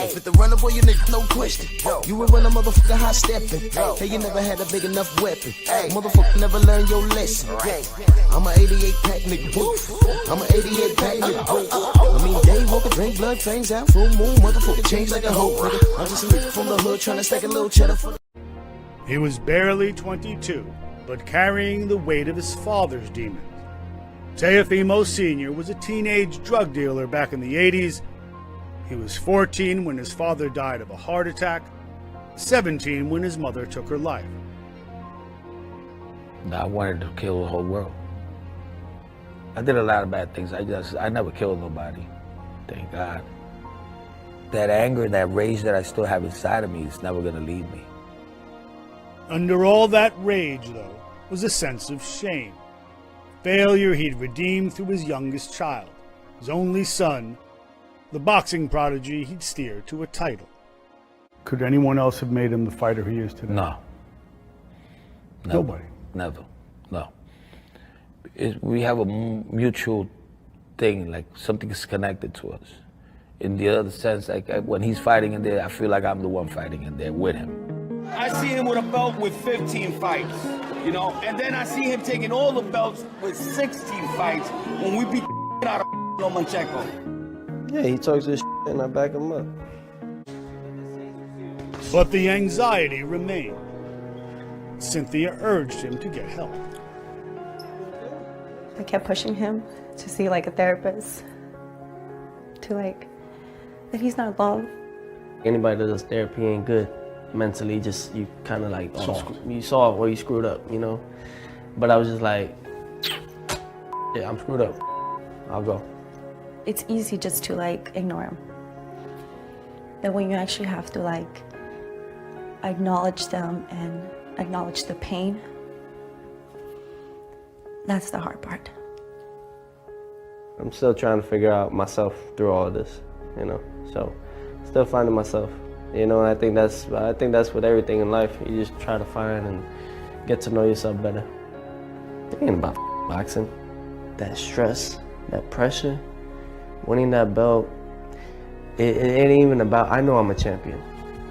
Fit the runner, boy, you nigga, no question. You ain't run a motherfucker high stepping. Hey, you never had a big enough weapon. Motherfucker never learned your lesson. I'm a 88 pack nigga, boo. I'm a 88 pack nigga, boo. I mean, day walker, drink blood, trains out, full moon, motherfucker change like a hoe, nigga. I'm just a nigga from the hood trying to stack a little cheddar for the... He was barely 22, but carrying the weight of his father's demons. Teofimo Sr. was a teenage drug dealer back in the 80s. He was 14 when his father died of a heart attack, 17 when his mother took her life. I wanted to kill the whole world. I did a lot of bad things. I never killed nobody, thank God. That anger, that rage that I still have inside of me is never gonna leave me. Under all that rage, though, was a sense of shame. Failure he'd redeemed through his youngest child, his only son, the boxing prodigy he'd steered to a title. Could anyone else have made him the fighter he is today? No. Nobody? Never. No. We have a mutual thing, like something is connected to us. In the other sense, like when he's fighting in there, I feel like I'm the one fighting in there with him. I see him with a belt with 15 fights, you know, and then I see him taking all the belts with 16 fights when we beat the out of Lomachenko. Yeah, he talks this and I back him up. But the anxiety remained. Cynthia urged him to get help. I kept pushing him to see like a therapist, to like, that he's not alone. Anybody that does therapy ain't good. Mentally, just, you kind of like, you saw where you screwed up, you know? But I was just like, yeah, I'm screwed up. I'll go. It's easy just to like ignore him. But when you actually have to like acknowledge them and acknowledge the pain, that's the hard part. I'm still trying to figure out myself through all of this, you know? So, still finding myself, you know? And I think that's with everything in life. You just try to find and get to know yourself better. It ain't about boxing. That stress, that pressure, winning that belt, it ain't even about, I know I'm a champion.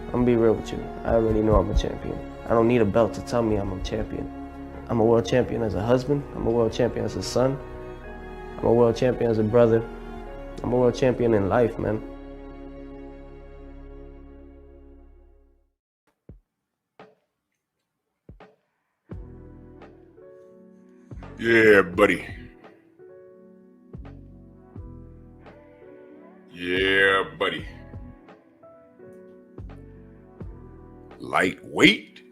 I'm gonna be real with you. I already know I'm a champion. I don't need a belt to tell me I'm a champion. I'm a world champion as a husband. I'm a world champion as a son. I'm a world champion as a brother. I'm a world champion in life, man. Yeah, buddy. Yeah, buddy. Lightweight.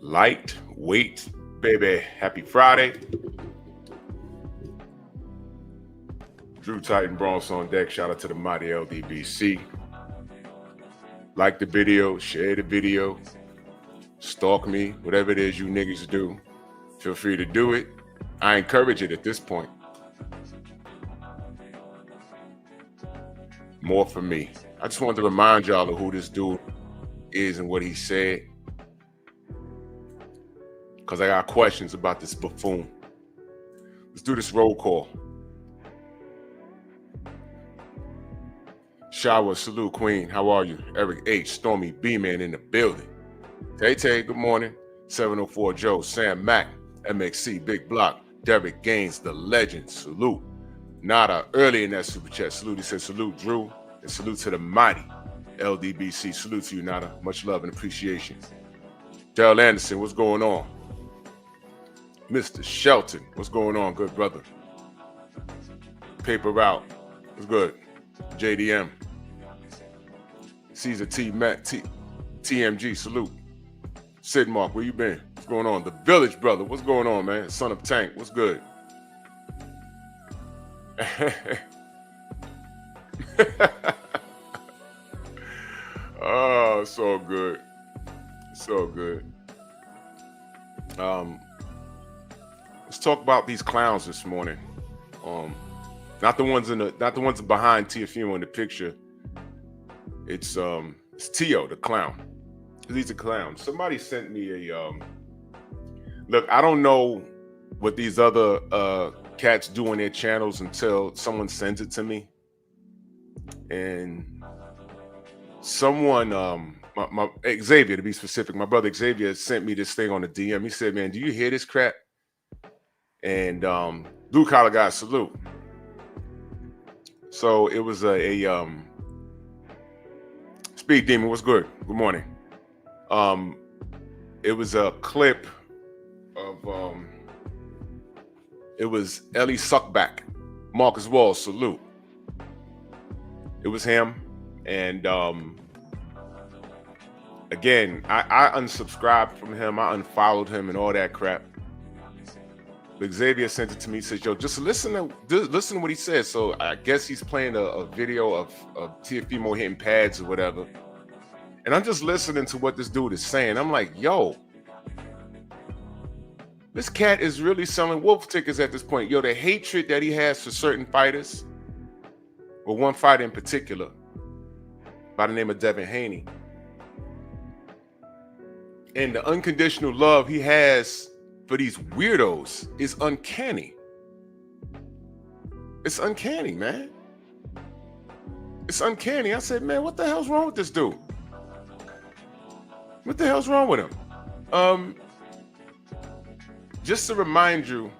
Lightweight, baby. Happy Friday. Drew Titan Bronx on deck. Shout out to the mighty LDBC. Like the video, share the video, stalk me, whatever it is you niggas do. Feel free to do it. I encourage it at this point. More for me. I just wanted to remind y'all of who this dude is and what he said, because I got questions about this buffoon. Let's do this roll call. Shower, salute, Queen. How are you? Eric H. Stormy B-Man in the building. Tay, good morning. 704 Joe, Sam Mack, MXC, Big Block, Derek Gaines, the legend. Salute. Nada, early in that super chat. Salute. He said, salute, Drew. And salute to the mighty LDBC. Salute to you, Nada. Much love and appreciation. Daryl Anderson, what's going on? Mr. Shelton, what's going on, good brother? Paper Route, what's good? JDM. Caesar T. Matt T. TMG, salute. Sid Mark, where you been? What's going on? The Village Brother, what's going on, man? Son of Tank, what's good? Oh, so good. So good. Let's talk about these clowns this morning. Not the ones behind Teofimo in the picture. It's Teo, the clown. He's a clown. Somebody sent me a look, I don't know what these other cats do on their channels until someone sends it to me. And someone, my Xavier, to be specific, my brother Xavier sent me this thing on the DM. He said, man, do you hear this crap? And blue collar guy, salute. So it was a Speed Demon, what's good? Good morning. It was a clip of it was Ellie Suckback, Marcus Wall, salute. It was him. And again, I unsubscribed from him, I unfollowed him and all that crap. But Xavier sent it to me. He says, yo, just listen to what he says. So I guess he's playing a video of Teofimo hitting pads or whatever. And I'm just listening to what this dude is saying. I'm like, yo, this cat is really selling wolf tickets at this point. Yo, the hatred that he has for certain fighters, well, one fighter in particular, by the name of Devin Haney. And the unconditional love he has for these weirdos is uncanny. It's uncanny, man. It's uncanny. I said, man, what the hell's wrong with this dude? What the hell's wrong with him? Just to remind you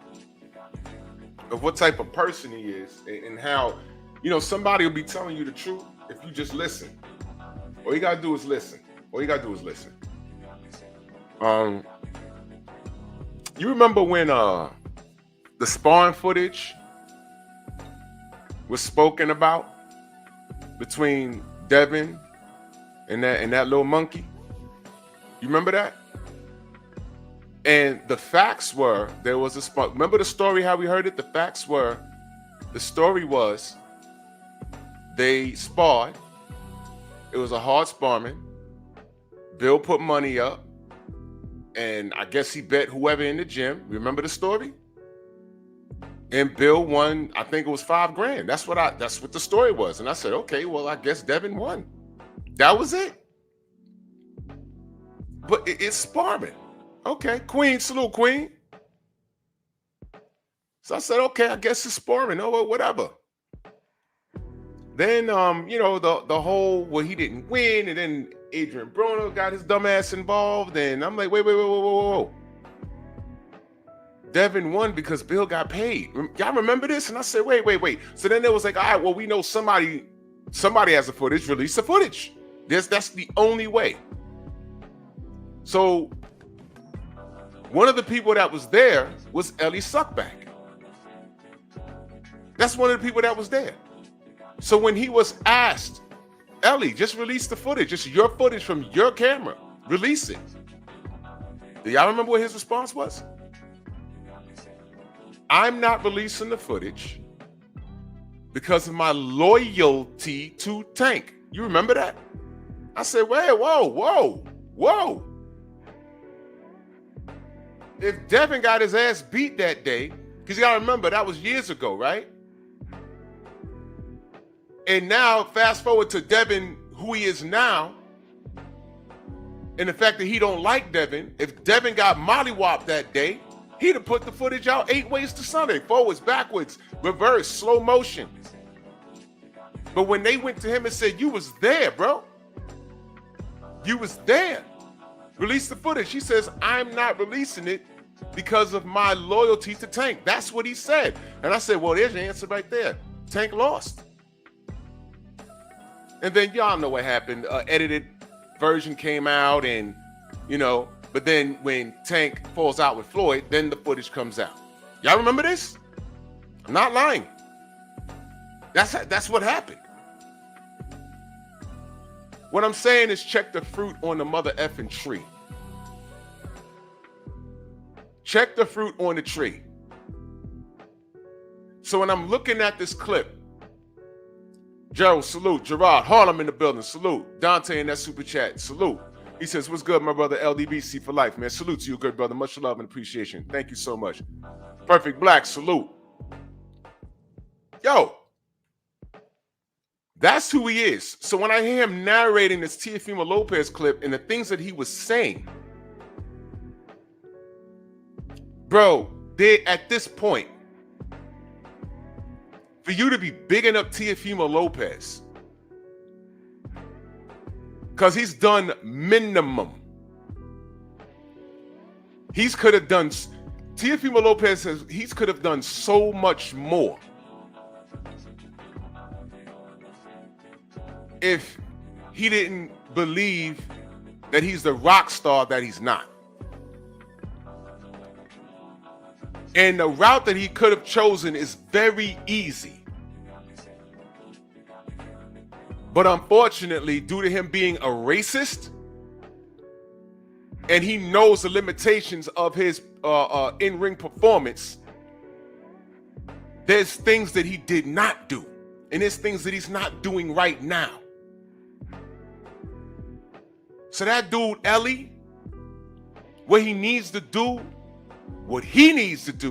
of what type of person he is and how, you know, somebody will be telling you the truth if you just listen. All you gotta do is listen. All you gotta do is listen. You remember when the sparring footage was spoken about between Devin and that little monkey? You remember that? And the facts were there was a spar. Remember the story how we heard it? The story was they sparred. It was a hard sparring. Bill put money up. And I guess he bet whoever in the gym. Remember the story? And Bill won, I think it was $5,000. That's what the story was. And I said, okay, well, I guess Devin won. That was it. But it's sparring. Okay, Queen, salute, Queen. So I said, okay, I guess it's sparring. Oh, whatever. Then, you know, the whole, well, he didn't win, and then Adrian Bruno got his dumb ass involved, and I'm like, whoa. Devin won because Bill got paid. Y'all remember this? And I said, wait. So then there was like, all right, well, we know somebody has the footage, release the footage. That's the only way. So one of the people that was there was Ellie Suckback. That's one of the people that was there. So when he was asked, Ellie, just release the footage. Just your footage from your camera. Release it. Do y'all remember what his response was? I'm not releasing the footage because of my loyalty to Tank. You remember that? I said, wait, whoa. If Devin got his ass beat that day, because you gotta remember, that was years ago, right? And now, fast forward to Devin, who he is now, and the fact that he don't like Devin. If Devin got mollywopped that day, he'd have put the footage out 8 ways to Sunday. Forwards, backwards, reverse, slow motion. But when they went to him and said, you was there, bro. You was there. Release the footage. He says, I'm not releasing it because of my loyalty to Tank. That's what he said. And I said, well, there's your answer right there. Tank lost. And then y'all know what happened. Edited version came out, and you know, but then when Tank falls out with Floyd, then the footage comes out. Y'all remember this? I'm not lying. That's what happened. What I'm saying is check the fruit on the mother effing tree. Check the fruit on the tree. So when I'm looking at this clip, Gerald, salute. Gerard, Harlem in the building, salute. Dante in that super chat, salute. He says, what's good, my brother? LDBC for life, man. Salute to you, good brother. Much love and appreciation. Thank you so much. Perfect Black, salute. Yo, that's who he is. So when I hear him narrating this Teofimo Lopez clip and the things that he was saying, bro, they at this point, for you to be bigging up Teofimo Lopez, because he's done minimum. Teofimo Lopez says he could have done so much more if he didn't believe that he's the rock star that he's not. And the route that he could have chosen is very easy. But unfortunately, due to him being a racist, and he knows the limitations of his in-ring performance, there's things that he did not do. And there's things that he's not doing right now. So that dude, Ellie, what he needs to do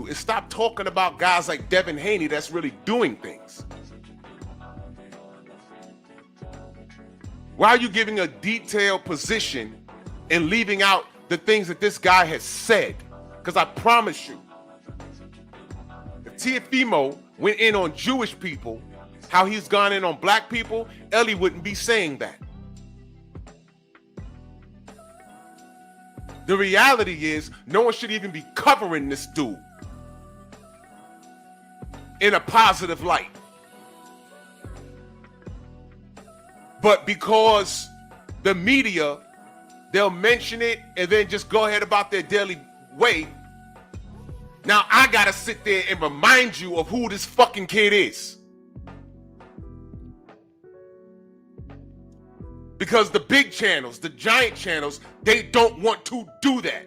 is stop talking about guys like Devin Haney that's really doing things. Why are you giving a detailed position and leaving out the things that this guy has said? Because I promise you, if Teofimo went in on Jewish people, how he's gone in on black people, Ellie wouldn't be saying that. The reality is, no one should even be covering this dude in a positive light. But because the media, they'll mention it and then just go ahead about their daily way. Now I gotta sit there and remind you of who this fucking kid is. Because the big channels, the giant channels, they don't want to do that.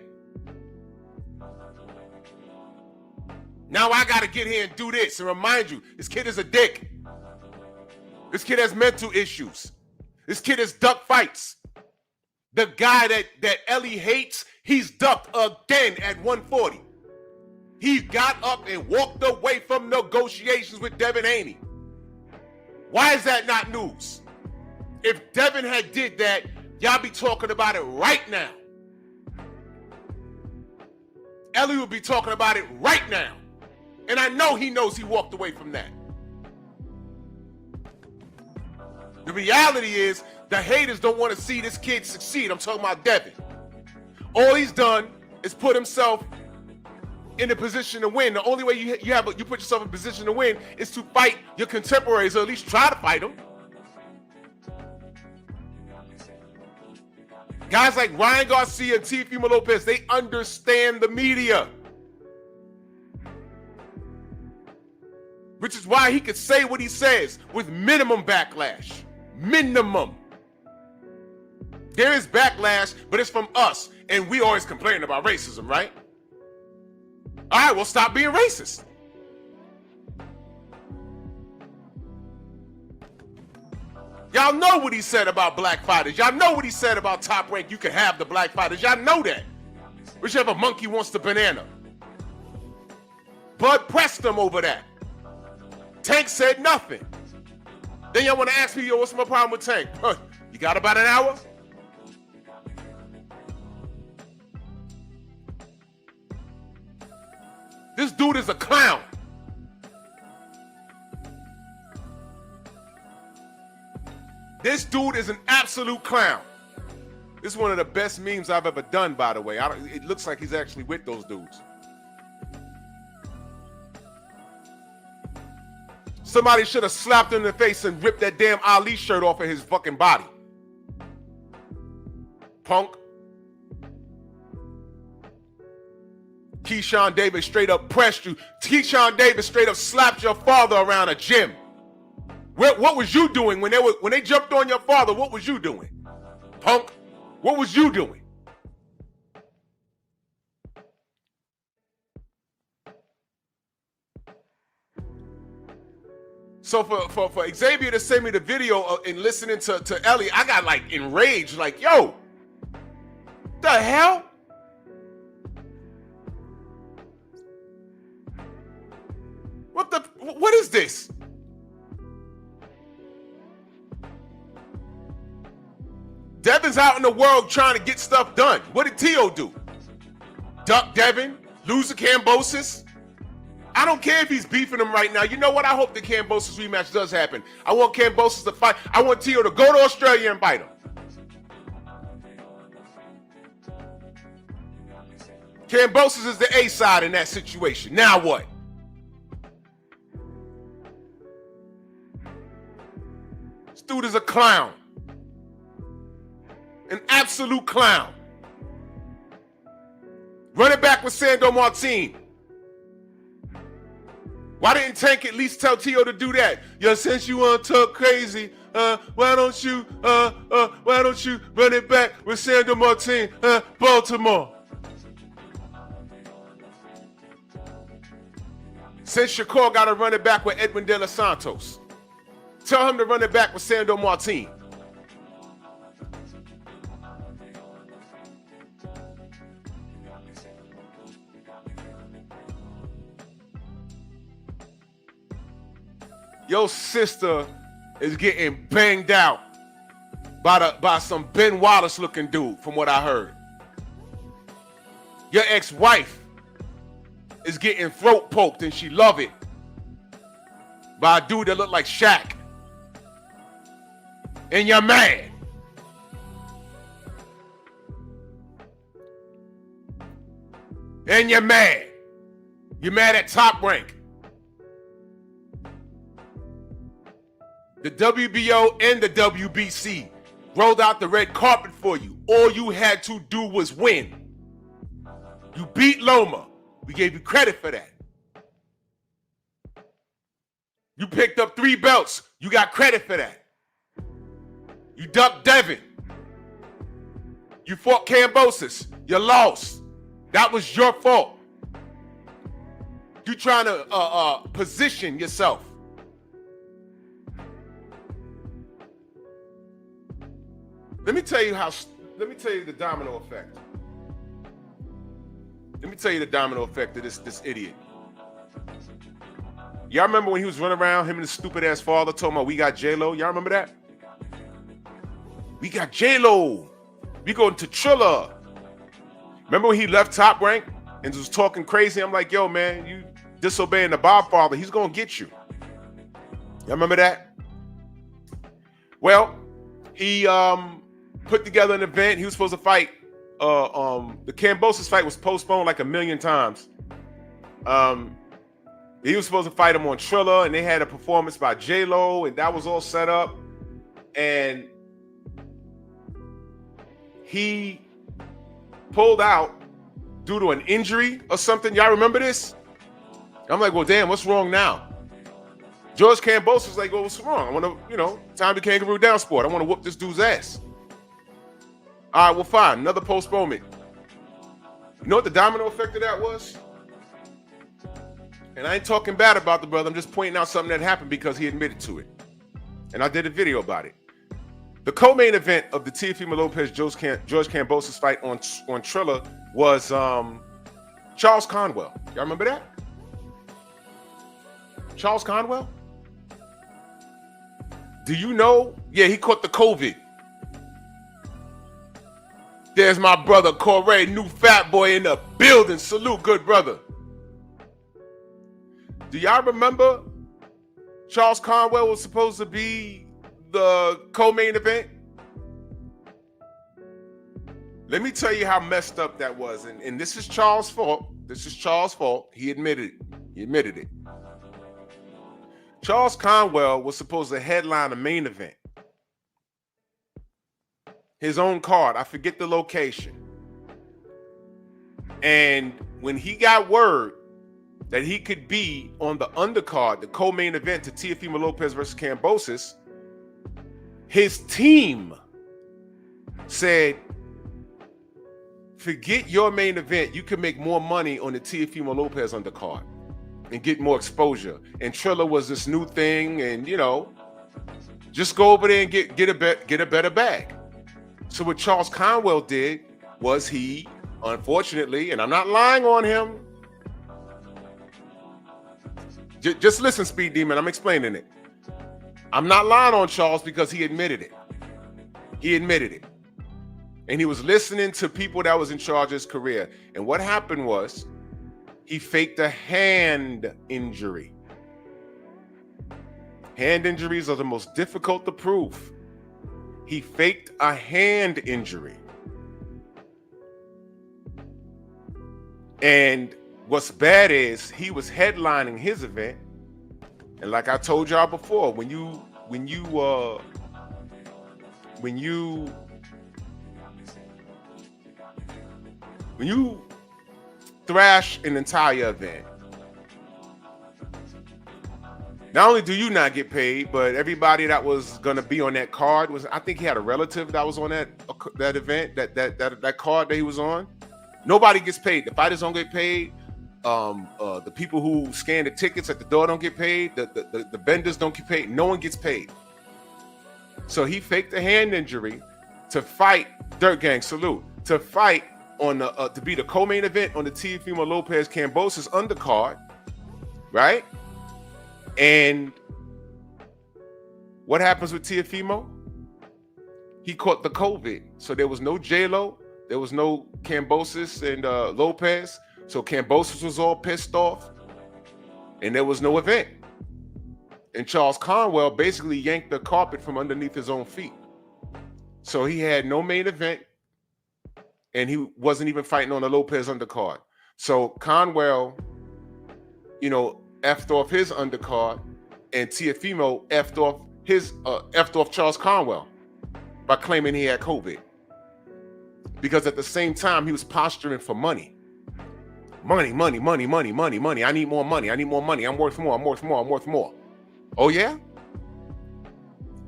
Now I gotta get here and do this and remind you, this kid is a dick. This kid has mental issues. This kid has ducked fights. The guy that Ellie hates, he's ducked again at 140. He got up and walked away from negotiations with Devin Haney. Why is that not news? If Devin had did that, y'all be talking about it right now. Ellie would be talking about it right now. And I know he knows he walked away from that. The reality is, the haters don't want to see this kid succeed. I'm talking about Devin. All he's done is put himself in a position to win. The only way you put yourself in a position to win is to fight your contemporaries, or at least try to fight them. Guys like Ryan Garcia and Tefimo Lopez, they understand the media. Which is why he could say what he says with minimum backlash. Minimum. There is backlash, but it's from us. And we always complain about racism, right? All right, well, stop being racist. Y'all know what he said about black fighters. Y'all know what he said about Top Rank. You can have the black fighters. Y'all know that. Whichever monkey wants the banana. Bud pressed them over that. Tank said nothing. Then y'all want to ask me, yo, what's my problem with Tank? You got about an hour? This dude is a clown. This dude is an absolute clown. This is one of the best memes I've ever done, by the way. It looks like he's actually with those dudes. Somebody should have slapped him in the face and ripped that damn Ali shirt off of his fucking body. Punk. Keyshawn Davis straight up pressed you. Keyshawn Davis straight up slapped your father around a gym. What was you doing when they jumped on your father? What was you doing? Punk, what was you doing? So for Xavier to send me the video and listening to Ellie, I got like enraged, like, yo, the hell? What is this? Devin's out in the world trying to get stuff done. What did Tio do? Duck Devin, lose the Cambosis? I don't care if he's beefing him right now. You know what? I hope the Cambosis rematch does happen. I want Cambosis to fight. I want Tio to go to Australia and fight him. Cambosis is the A side in that situation. Now what? This dude is a clown. An absolute clown. Run it back with Sandor Martin. Why didn't Tank at least tell Tio to do that? Yo, since you want to talk crazy, why don't you run it back with Sandor Martin, Baltimore? Since Shakur got to run it back with Edwin De Los Santos, tell him to run it back with Sandor Martin. Your sister is getting banged out by some Ben Wallace looking dude, from what I heard. Your ex-wife is getting throat poked and she love it by a dude that look like Shaq. And you're mad. And you're mad. You're mad at Top Rank. The WBO and the WBC rolled out the red carpet for you. All you had to do was win. You beat Loma. We gave you credit for that. You picked up 3 belts. You got credit for that. You ducked Devin. You fought Cambosis. You lost. That was your fault. You trying to position yourself. Let me tell you the domino effect. Let me tell you the domino effect of this idiot. Y'all remember when he was running around, him and his stupid ass father talking about we got J-Lo? Y'all remember that? We got J-Lo. We going to Trilla. Remember when he left Top Rank and was talking crazy? I'm like, yo, man, you disobeying the Bob father. He's going to get you. Y'all remember that? Well, he put together an event. He was supposed to fight. The Cambosis fight was postponed like 1,000,000 times. He was supposed to fight him on Trilla, and they had a performance by J-Lo, and that was all set up. And he pulled out due to an injury or something. Y'all remember this? I'm like, well, damn, what's wrong now? George Cambosis was like, well, what's wrong? I want to, time to kangaroo down sport. I want to whoop this dude's ass. All right, well, fine. Another postponement. You know what the domino effect of that was? And I ain't talking bad about the brother. I'm just pointing out something that happened because he admitted to it. And I did a video about it. The co-main event of the Teofimo Lopez George Cambosis fight on Trilla was Charles Conwell. Y'all remember that? Charles Conwell? Do you know? Yeah, he caught the COVID. There's my brother Corey, new fat boy in the building. Salute, good brother. Do y'all remember Charles Conwell was supposed to be the co-main event? Let me tell you how messed up that was. And this is Charles' fault. This is Charles' fault. He admitted it. He admitted it. Charles Conwell was supposed to headline a main event. His own card. I forget the location. And when he got word that he could be on the undercard, the co-main event to Teofimo Lopez versus Cambosis, his team said, forget your main event. You can make more money on the Teofimo Lopez undercard. and get more exposure. And Triller was this new thing, and you know, just go over there and get a better bag. So what Charles Conwell did was he, unfortunately, and I'm not lying on him. Just listen, Speed Demon, I'm explaining it. I'm not lying on Charles because he admitted it. He admitted it. And he was listening to people that was in charge of his career. And what happened was he faked a hand injury. Hand injuries are the most difficult to prove. He faked a hand injury. And what's bad is he was headlining his event. And like I told y'all before, when you thrash an entire event, not only do you not get paid, but everybody that was gonna be on that card was, I think he had a relative that was on that event, that card that he was on. Nobody gets paid. The fighters don't get paid. The people who scan the tickets at the door don't get paid. The vendors don't get paid. No one gets paid. So he faked a hand injury to fight Dirt Gang Salute, to fight on the to be the co-main event on the Teofimo Lopez Kambosos undercard, right? And what happens with Teofimo? He caught the COVID, so there was no J-Lo, there was no Kambosos and Lopez. So Kambosos was all pissed off, and there was no event. And Charles Conwell basically yanked the carpet from underneath his own feet. So he had no main event, and he wasn't even fighting on the Lopez undercard. So Conwell, you know, effed off his undercard, and Teofimo effed off Charles Conwell by claiming he had COVID. Because at the same time, he was posturing for money. Money. I need more money. I'm worth more. Oh, yeah?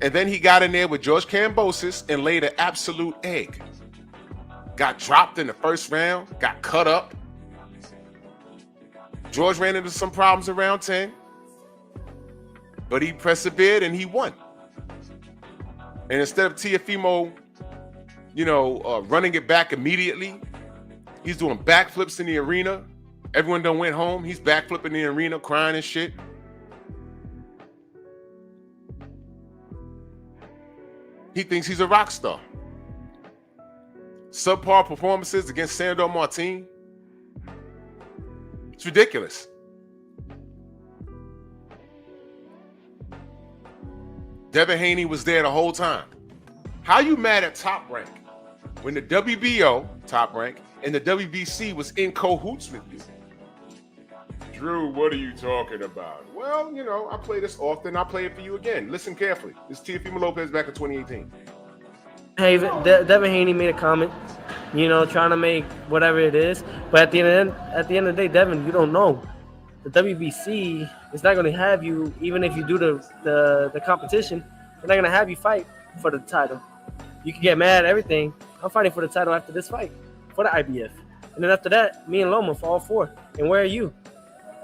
And then he got in there with George Kambosos and laid an absolute egg. Got dropped in the first round, got cut up. George ran into some problems around 10, but he persevered and he won. And instead of Teofimo, you know, running it back immediately, he's doing backflips in the arena. Everyone done went home. He's backflipping in the arena, crying and shit. He thinks he's a rock star. Subpar performances against Sandor Martin. It's ridiculous. Devin Haney was there the whole time. How you mad at Top Rank when the WBO, Top Rank, and the WBC was in cahoots with you? Drew, what are you talking about? Well, you know, I play this often. I'll play it for you again. Listen carefully. This is Teofimo Lopez back in 2018. Hey, Devin Haney made a comment, you know, trying to make whatever it is. But at the end of the day, Devin, you don't know. The WBC is not going to have you, even if you do the competition, they're not going to have you fight for the title. You can get mad at everything. I'm fighting for the title after this fight, for the IBF. And then after that, me and Loma for all four. And where are you?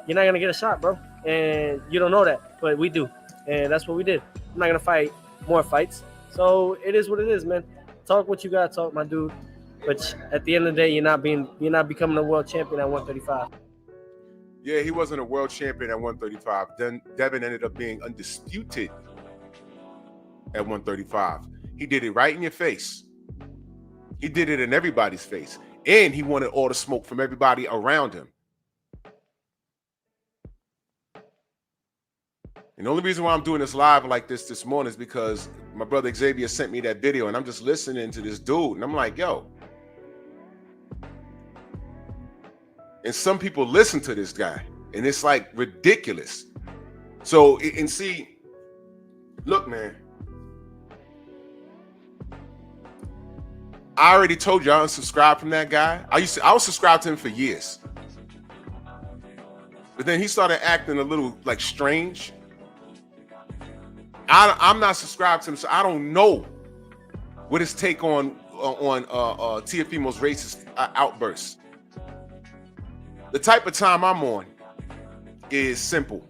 You're not going to get a shot, bro. And you don't know that, but we do. And that's what we did. I'm not going to fight more fights. So it is what it is, man. Talk what you got to talk, my dude. But at the end of the day, you're not becoming a world champion at 135. Yeah, he wasn't a world champion at 135. Then Devin ended up being undisputed at 135. He did it right in your face. He did it in everybody's face. And he wanted all the smoke from everybody around him. And the only reason why I'm doing this live like this morning is because my brother Xavier sent me that video, and I'm just listening to this dude, and I'm like, yo. And some people listen to this guy, and it's like ridiculous. So, and see, look, man. I already told you I unsubscribed from that guy. I was subscribed to him for years. But then he started acting a little like strange. I'm not subscribed to him, so I don't know what his take on Teofimo's racist outbursts. The type of time I'm on, is simple.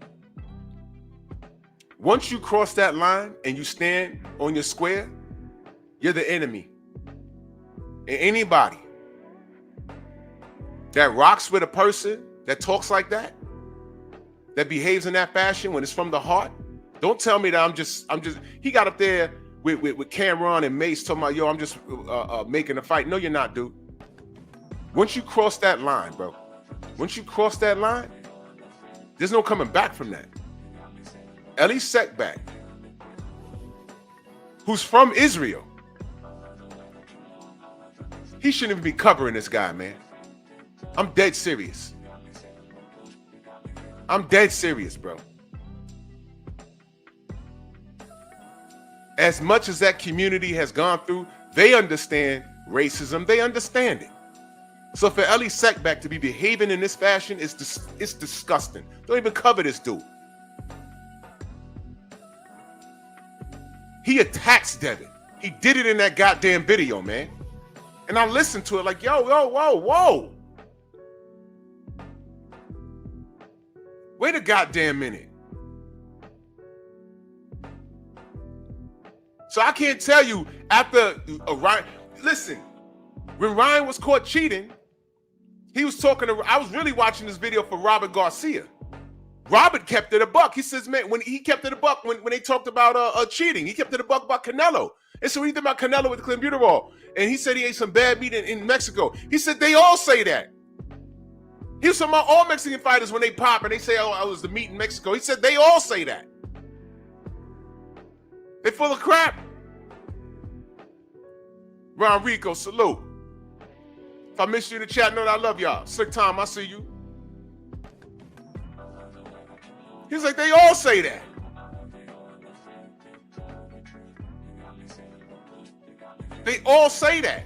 Once you cross that line and you stand on your square, you're the enemy. And anybody that rocks with a person that talks like that behaves in that fashion when it's from the heart, don't tell me that I'm just, he got up there with Cameron and Mace talking about, yo, I'm just making a fight. No, you're not, dude. Once you cross that line, bro, once you cross that line, there's no coming back from that. Eli Sekbak, who's from Israel, he shouldn't even be covering this guy, man. I'm dead serious. I'm dead serious, bro. As much as that community has gone through, they understand racism. They understand it. So for Eli Sekbak to be behaving in this fashion is it's disgusting. Don't even cover this dude. He attacks Devin. He did it in that goddamn video, man. And I listened to it like, yo, whoa. Wait a goddamn minute. So I can't tell you after Ryan, listen, when Ryan was caught cheating, he was talking to, I was really watching this video for Robert Garcia. Robert kept it a buck. He says, man, when he kept it a buck when they talked about cheating, he kept it a buck about Canelo. And so he did about Canelo with clenbuterol. And he said he ate some bad meat in Mexico. He said they all say that. He was talking about all Mexican fighters when they pop and they say, oh, I was the meat in Mexico. He said they all say that. They're full of crap. Ron Rico, salute. If I missed you in the chat, know that I love y'all. Slick Tom, I see you. He's like, they all say that. They all say that.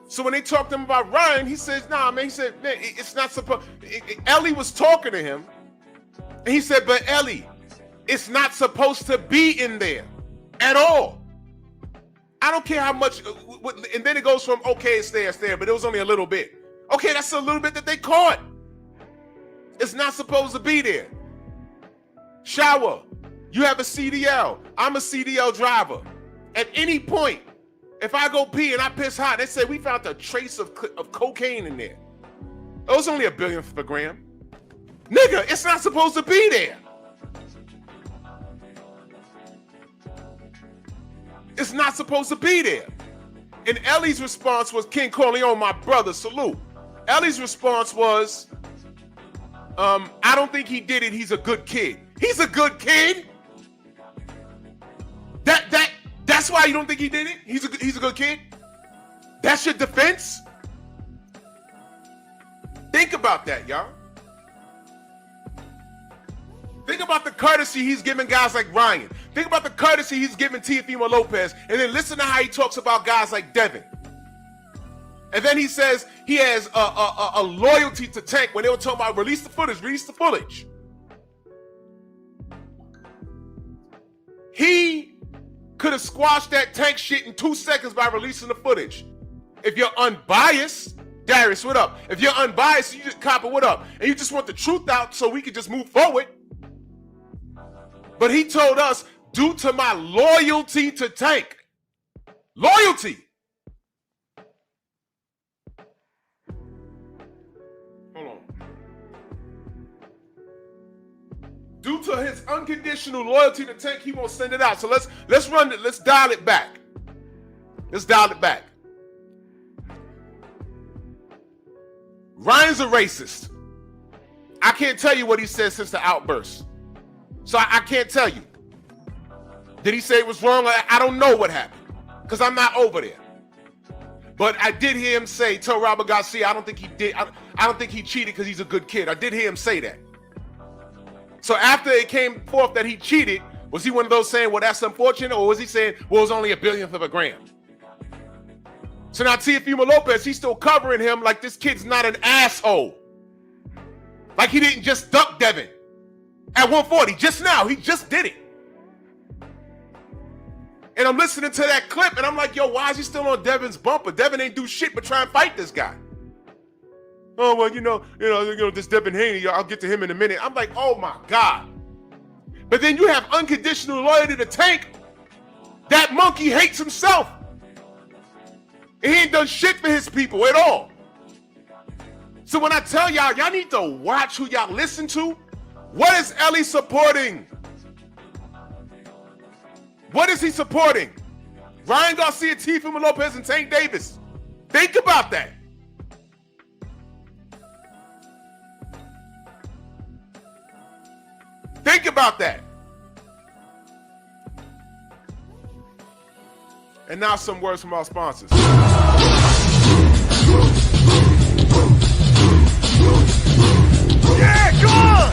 So when they talked to him about Ryan, he says, nah, man, he said, man, it's not supposed, Ellie was talking to him, and he said, but Ellie, it's not supposed to be in there at all. I don't care how much, and then it goes from, okay, it's there, but it was only a little bit. Okay, that's a little bit that they caught. It's not supposed to be there. Shower, you have a CDL. I'm a CDL driver. At any point, if I go pee and I piss hot, they say we found a trace of cocaine in there. It was only 1 billionth of a gram. Nigga, it's not supposed to be there. It's not supposed to be there. And Ellie's response was, King Corleone, my brother, salute. Ellie's response was, I don't think he did it. He's a good kid. He's a good kid? That's why you don't think he did it? He's a good kid? That's your defense? Think about that, y'all. Think about the courtesy he's giving guys like Ryan. Think about the courtesy he's giving Teofimo Lopez. And then listen to how he talks about guys like Devin. And then he says he has a loyalty to Tank when they were talking about release the footage. He could have squashed that Tank shit in 2 seconds by releasing the footage. If you're unbiased, Darius, what up? If you're unbiased, you just cop it, what up? And you just want the truth out so we can just move forward. But he told us, due to my loyalty to Tank. Loyalty. Hold on. Due to his unconditional loyalty to Tank, he won't send it out. So let's run it. Let's dial it back. Let's dial it back. Ryan's a racist. I can't tell you what he said since the outburst. So I can't tell you. Did he say it was wrong? I don't know what happened because I'm not over there. But I did hear him say, tell Robert Garcia, I don't think he did. I don't think he cheated because he's a good kid. I did hear him say that. So after it came forth that he cheated, was he one of those saying, well, that's unfortunate? Or was he saying, well, it was only 1 billionth of a gram? So now Teofimo Lopez, he's still covering him like this kid's not an asshole. Like he didn't just duck Devin at 140 just now. He just did it. And I'm listening to that clip and I'm like, yo, why is he still on Devin's bumper? Devin ain't do shit but try and fight this guy. Oh, well, this Devin Haney, I'll get to him in a minute. I'm like, oh my God. But then you have unconditional loyalty to Tank. That monkey hates himself. And he ain't done shit for his people at all. So when I tell y'all need to watch who y'all listen to. What is Ellie supporting? What is he supporting? Ryan Garcia, Tefimo Lopez, and Tank Davis. Think about that. Think about that. And now some words from our sponsors. Yeah, come on!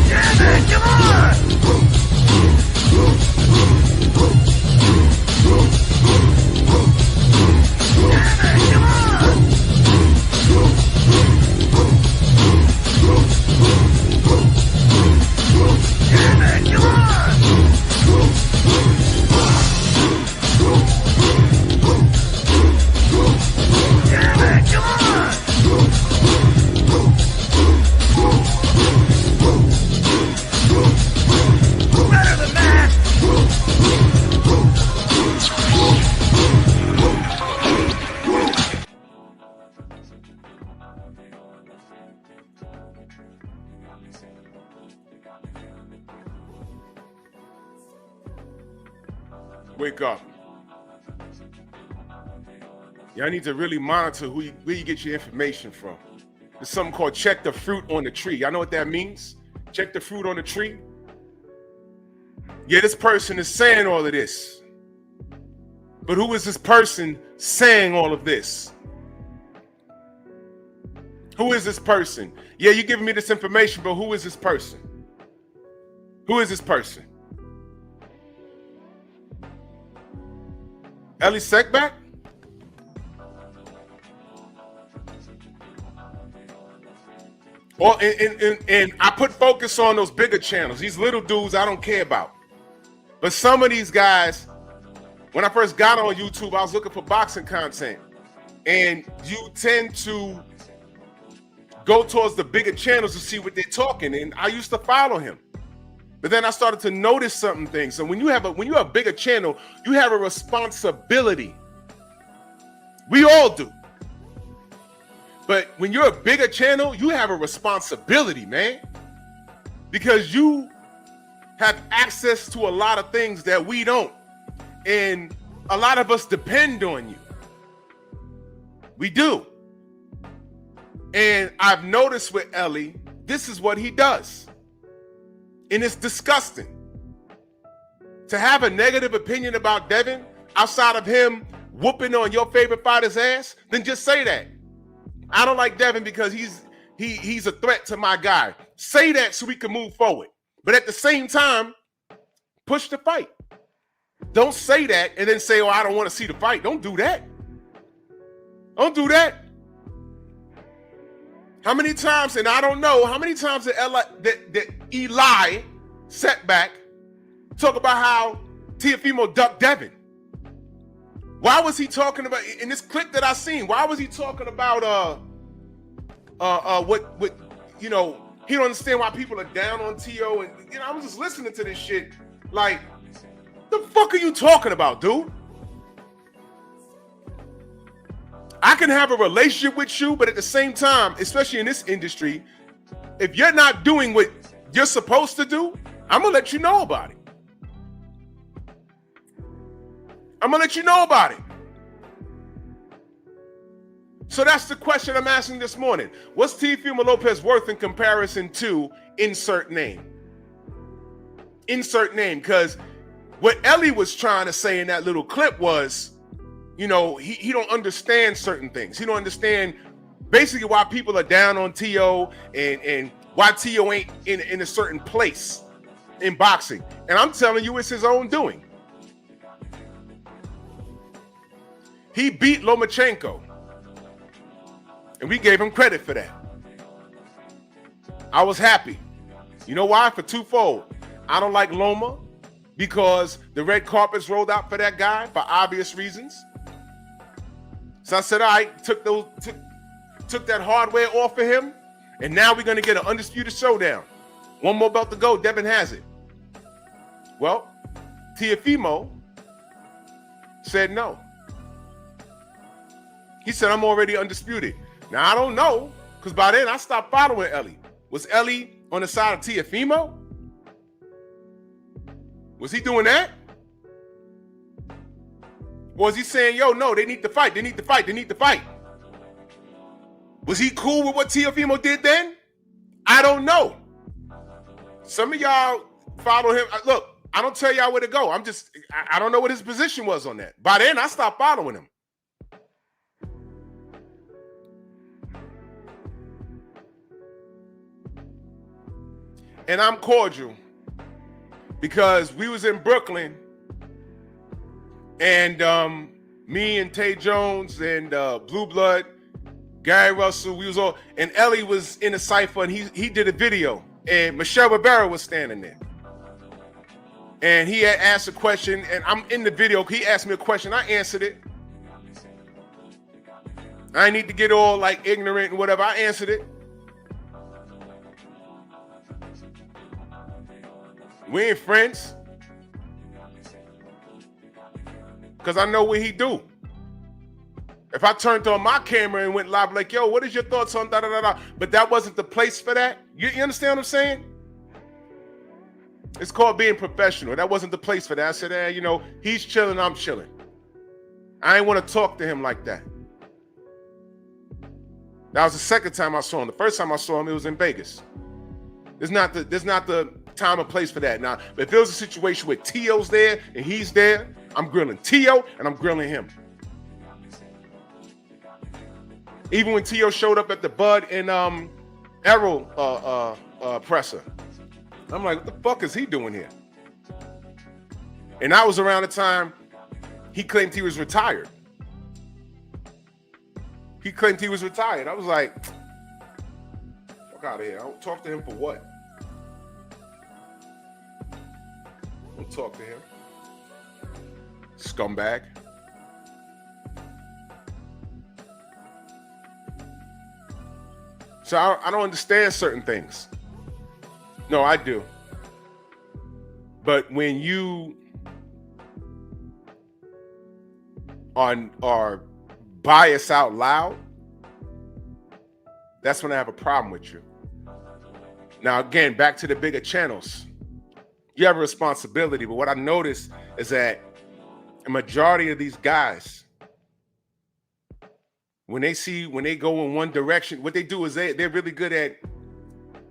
Yeah, man, come on! Wake up. Y'all need to really monitor where you get your information from. There's something called check the fruit on the tree. Y'all know what that means? Check the fruit on the tree. Yeah, this person is saying all of this. But who is this person saying all of this? Who is this person? Yeah, you're giving me this information, but who is this person? Who is this person? Ellie Sekback? Well, and I put focus on those bigger channels. These little dudes I don't care about. But some of these guys, when I first got on YouTube, I was looking for boxing content. And you tend to go towards the bigger channels to see what they're talking. And I used to follow him. But then I started to notice certain things. So when you have a bigger channel, you have a responsibility. We all do. But when you're a bigger channel, you have a responsibility, man. Because you have access to a lot of things that we don't. And a lot of us depend on you. We do. And I've noticed with Ellie, this is what he does. And it's disgusting. To have a negative opinion about Devin outside of him whooping on your favorite fighter's ass, then just say that. I don't like Devin because he's a threat to my guy. Say that so we can move forward. But at the same time, push the fight. Don't say that and then say, oh, I don't want to see the fight. Don't do that. Don't do that. How many times, and I don't know, how many times did Eli Setback talk about how Teofimo ducked Devin? Why was he talking about, in this clip that I seen, why was he talking about what he don't understand why people are down on T.O. and I was just listening to this shit like, the fuck are you talking about, dude? I can have a relationship with you, but at the same time, especially in this industry, if you're not doing what you're supposed to do, I'm gonna let you know about it. I'm gonna let you know about it. So that's the question I'm asking this morning. What's Teofimo Lopez worth in comparison to insert name? Insert name, because what Ellie was trying to say in that little clip was, he don't understand certain things. He don't understand basically why people are down on T.O. and why T.O. ain't in a certain place in boxing. And I'm telling you, it's his own doing. He beat Lomachenko. And we gave him credit for that. I was happy. You know why? For twofold. I don't like Loma because the red carpet's rolled out for that guy for obvious reasons. So I said, all right, took that hardware off of him, and now we're gonna get an undisputed showdown. One more belt to go. Devin has it. Well, Teofimo said no. He said, I'm already undisputed. Now, I don't know, because by then I stopped following Ellie. Was Ellie on the side of Teofimo? Was he doing that? Or was he saying, yo, no, they need to fight, they need to fight, they need to fight? Was he cool with what Teofimo did then? I don't know. Some of y'all follow him. Look, I don't tell y'all where to go. I don't know what his position was on that. By then, I stopped following him. And I'm cordial because we was in Brooklyn and me and Tay Jones and Blue Blood, Gary Russell, we was all, and Ellie was in a cypher and he did a video and Michelle Rivera was standing there. And he had asked a question and I'm in the video. He asked me a question. I answered it. I need to get all like ignorant and whatever. I answered it. We ain't friends. Because I know what he do. If I turned on my camera and went live like, yo, what is your thoughts on da-da-da-da? But that wasn't the place for that. You understand what I'm saying? It's called being professional. That wasn't the place for that. I said, you know, he's chilling, I'm chilling. I ain't want to talk to him like that. That was the second time I saw him. The first time I saw him, it was in Vegas. There's not the time and place for that. Now, if there was a situation where Tio's there and he's there, I'm grilling Tio and I'm grilling him. Even when Tio showed up at the Bud and Errol presser, I'm like, what the fuck is he doing here? And that was around the time he claimed he was retired. He claimed he was retired. I was like, fuck out of here. I don't talk to him for what? Don't talk to him. Scumbag. So I don't understand certain things. No, I do. But when you are biased out loud, that's when I have a problem with you. Now, again, back to the bigger channels. You have a responsibility, but what I noticed is that a majority of these guys, when they go in one direction, what they do is they're really good at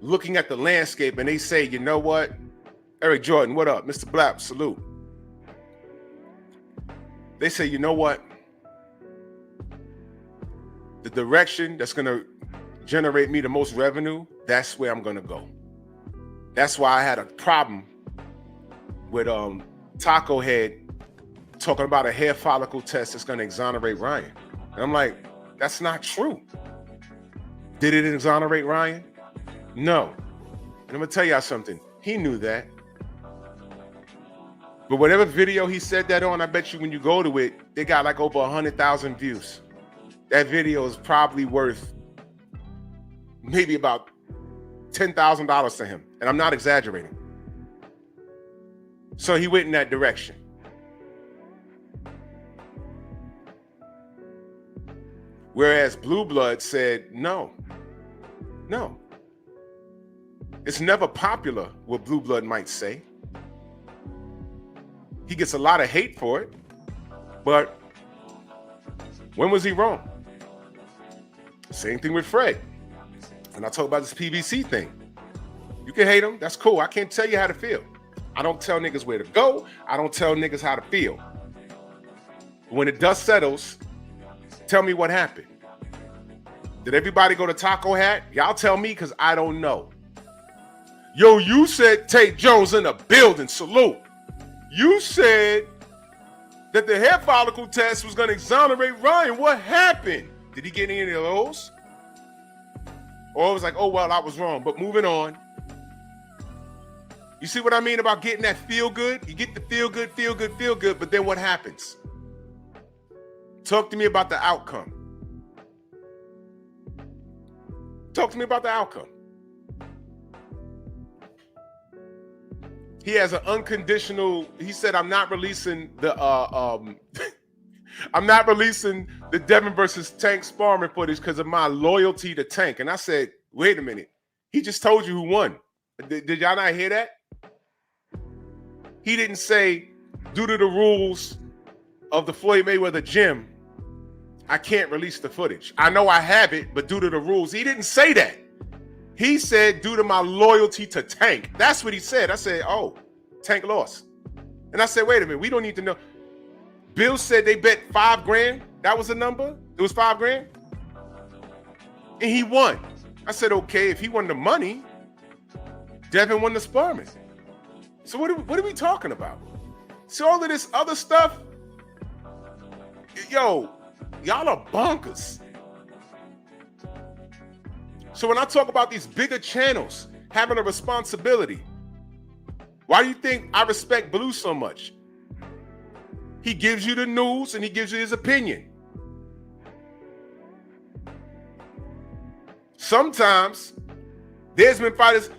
looking at the landscape and they say, you know what? Eric Jordan, what up? Mr. Blapp, salute. They say, you know what? The direction that's going to generate me the most revenue, that's where I'm going to go. That's why I had a problem with Taco Head talking about a hair follicle test that's going to exonerate Ryan. And I'm like, that's not true. Did it exonerate Ryan? No. And I'm going to tell y'all something. He knew that. But whatever video he said that on, I bet you when you go to it, they got like over 100,000 views. That video is probably worth maybe about $10,000 to him. And I'm not exaggerating. So he went in that direction. Whereas Blue Blood said, no. It's never popular what Blue Blood might say. He gets a lot of hate for it. But when was he wrong? Same thing with Fred. And I talk about this PVC thing. You can hate him. That's cool. I can't tell you how to feel. I don't tell niggas where to go. I don't tell niggas how to feel. When the dust settles, tell me what happened. Did everybody go to Taco Hat? Y'all tell me because I don't know. Yo, you said Tate Jones in the building. Salute. You said that the hair follicle test was going to exonerate Ryan. What happened? Did he get any of those? Or it was like, oh, well, I was wrong. But moving on. You see what I mean about getting that feel good? You get the feel good, but then what happens? Talk to me about the outcome. Talk to me about the outcome. He has an unconditional, he said, I'm not releasing the I'm not releasing the Devin versus Tank sparring footage because of my loyalty to Tank. And I said, wait a minute. He just told you who won. Did y'all not hear that? He didn't say, due to the rules of the Floyd Mayweather gym, I can't release the footage. I know I have it, but due to the rules, he didn't say that. He said, due to my loyalty to Tank. That's what he said. I said, oh, Tank lost. And I said, wait a minute, we don't need to know. Bill said they bet $5,000. That was the number? It was $5,000? And he won. I said, okay, if he won the money, Devin won the sparring. So what are we talking about? So all of this other stuff, yo, y'all are bonkers. So when I talk about these bigger channels having a responsibility, why do you think I respect Blue so much? He gives you the news and he gives you his opinion. Sometimes there's been fighters.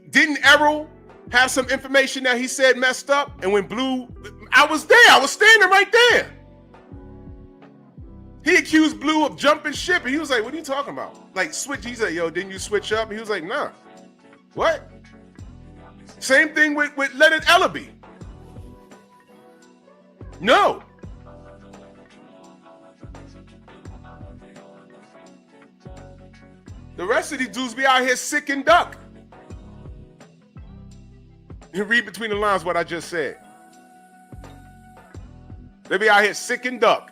Didn't Errol have some information that he said messed up? And when Blue, I was there. I was standing right there. He accused Blue of jumping ship. And he was like, what are you talking about? Like, switch. He said, yo, didn't you switch up? And he was like, nah. What? Same thing with Leonard Ellaby. No. The rest of these dudes be out here sick and duck. You read between the lines what I just said. They be out here sick and duck.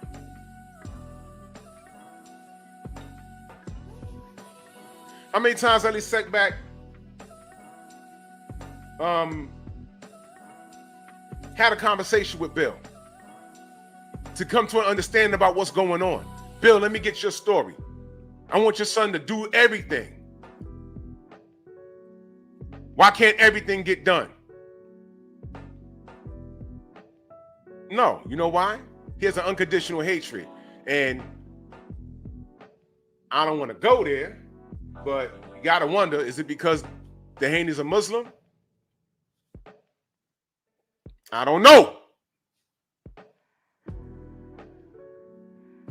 How many times I sat back had a conversation with Bill to come to an understanding about what's going on. Bill, let me get your story. I want your son to do everything. Why can't everything get done? No, you know why? He has an unconditional hatred. And I don't want to go there, but you got to wonder, is it because the Haney's a Muslim? I don't know.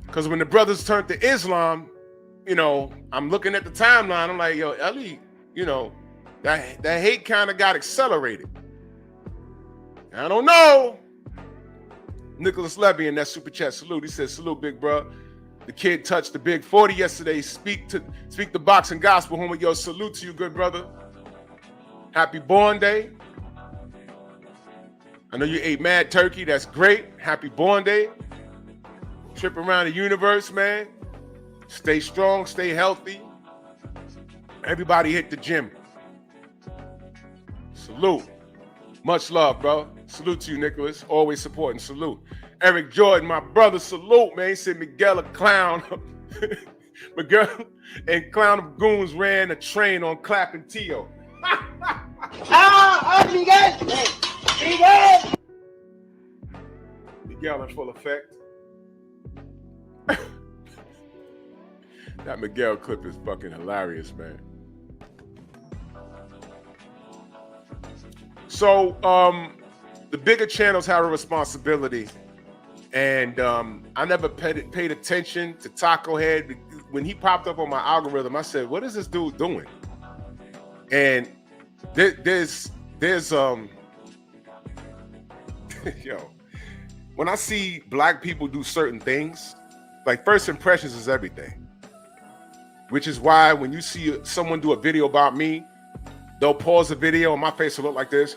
Because when the brothers turned to Islam, you know, I'm looking at the timeline. I'm like, yo, Ellie, you know, that hate kind of got accelerated. I don't know. Nicholas Levy in that super chat salute. He said, salute, big bro. The kid touched the big 40 yesterday. Speak the boxing gospel, homie. Yo, salute to you, good brother. Happy Born Day. I know you ate mad turkey. That's great. Happy Born Day. Trip around the universe, man. Stay strong, stay healthy. Everybody hit the gym. Salute. Much love, bro. Salute to you, Nicholas. Always supporting. Salute. Eric Jordan, my brother, salute, man. He said Miguel a clown. Miguel and Clown of Goons ran a train on Clap and Tio. Miguel! Miguel! Miguel in full effect. That Miguel clip is fucking hilarious, man. So, the bigger channels have a responsibility, and I never paid attention to Taco Head. When he popped up on my algorithm, I said, "What is this dude doing?" And there's yo, when I see black people do certain things, like first impressions is everything. Which is why when you see someone do a video about me, they'll pause the video and my face will look like this.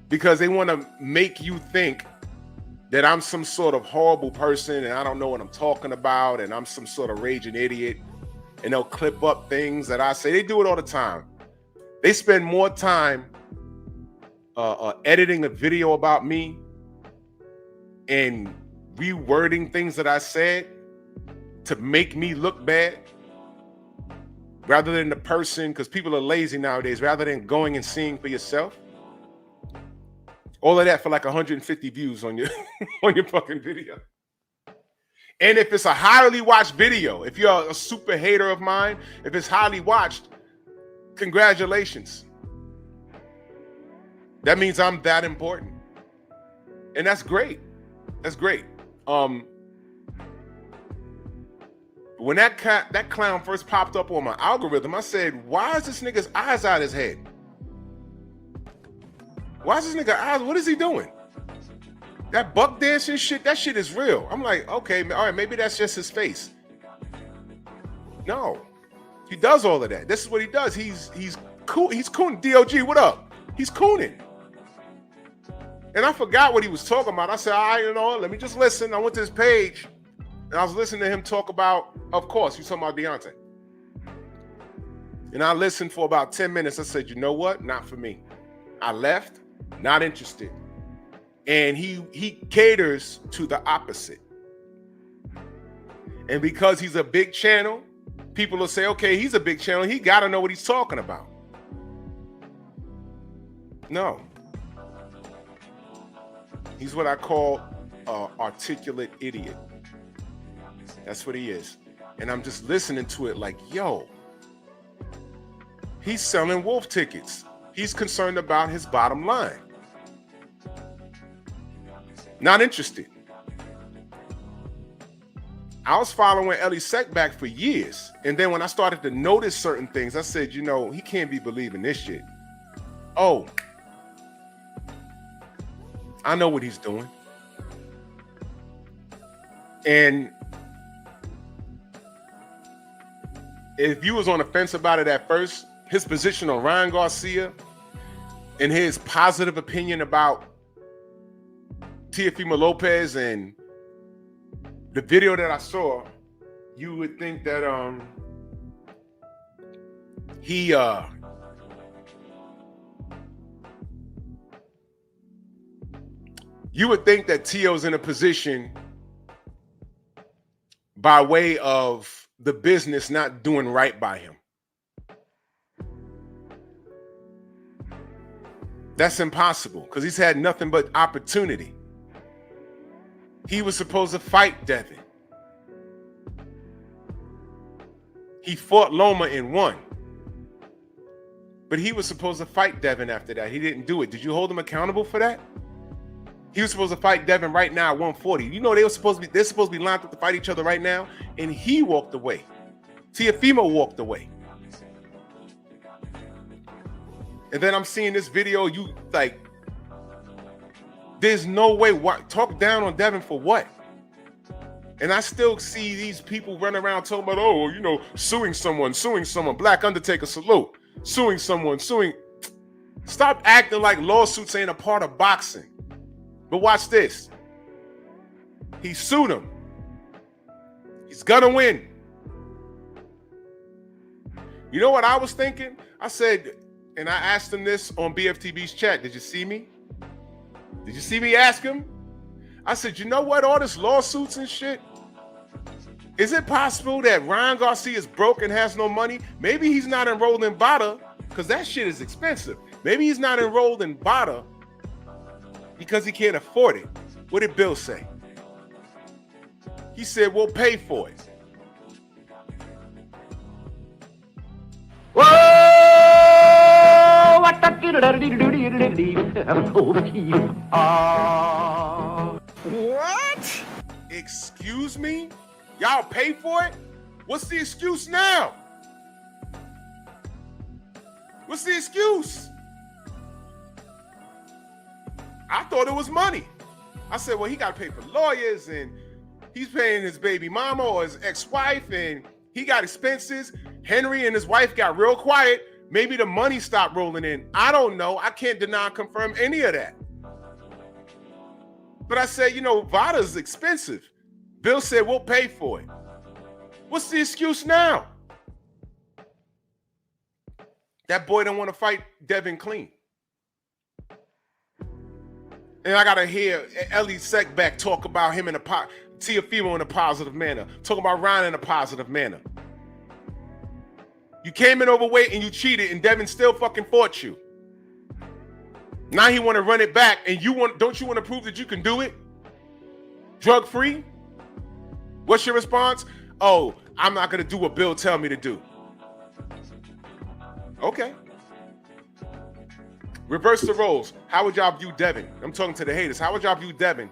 Because they want to make you think that I'm some sort of horrible person and I don't know what I'm talking about and I'm some sort of raging idiot. And they'll clip up things that I say. They do it all the time. They spend more time editing a video about me and rewording things that I said to make me look bad rather than the person, because people are lazy nowadays, rather than going and seeing for yourself. All of that for like 150 views on your on your fucking video. And if it's a highly watched video, if you're a super hater of mine, if it's highly watched, congratulations. That means I'm that important. And that's great. That's great. When that clown first popped up on my algorithm, I said, why is this nigga's eyes out his head? Why is this nigga eyes? What is he doing? That buck dancing shit, that shit is real. I'm like, okay, all right, maybe that's just his face. No, he does all of that. This is what he does. He's cool. He's cooning. DOG, what up? He's cooning. And I forgot what he was talking about. I said, all right, you know what? Let me just listen. I went to his page and I was listening to him talk about, of course, he's talking about Deontay. And I listened for about 10 minutes. I said, you know what? Not for me. I left. Not interested. And he caters to the opposite. And because he's a big channel, people will say, okay, he's a big channel. He got to know what he's talking about. No. He's what I call an articulate idiot. That's what he is. And I'm just listening to it like, yo, he's selling wolf tickets. He's concerned about his bottom line. Not interested. I was following Ellie Sec back for years. And then when I started to notice certain things, I said, you know, he can't be believing this shit. Oh, I know what he's doing. And if you was on the fence about it at first, his position on Ryan Garcia and his positive opinion about Teofimo Lopez and the video that I saw, you would think that you would think that Tio's in a position by way of the business not doing right by him. That's impossible because he's had nothing but opportunity. He was supposed to fight Devin. He fought Loma and won. But he was supposed to fight Devin after that. He didn't do it. Did you hold him accountable for that? He was supposed to fight Devin right now at 140. You know they're supposed to be lined up to fight each other right now, and he walked away. Teofimo walked away. And then I'm seeing this video, you like, there's no way. Talk down on Devin for what? And I still see these people running around talking about, oh, you know, suing someone. Black Undertaker salute. Suing someone. Stop acting like lawsuits ain't a part of boxing. But watch this. He sued him. He's gonna win. You know what I was thinking? I said, and I asked him this on BFTB's chat. Did you see me? Did you see me ask him? I said, you know what? All this lawsuits and shit. Is it possible that Ryan Garcia is broke and has no money? Maybe he's not enrolled in BADA because that shit is expensive. Maybe he's not enrolled in BADA because he can't afford it. What did Bill say? He said, we'll pay for it. What? Excuse me? Y'all pay for it? What's the excuse now? What's the excuse? I thought it was money. I said, well, he got to pay for lawyers and he's paying his baby mama or his ex-wife and he got expenses. Henry and his wife got real quiet. Maybe the money stopped rolling in. I don't know. I can't deny or confirm any of that. But I said, you know, VADA's expensive. Bill said, we'll pay for it. What's the excuse now? That boy don't want to fight Devin clean. And I got to hear Ellie Sekbeck talk about him in Teofimo in a positive manner. Talk about Ryan in a positive manner. You came in overweight and you cheated, and Devin still fucking fought you. Now he want to run it back, and don't you want to prove that you can do it? Drug free? What's your response? Oh, I'm not gonna do what Bill tell me to do. Okay. Reverse the roles. How would y'all view Devin? I'm talking to the haters. How would y'all view Devin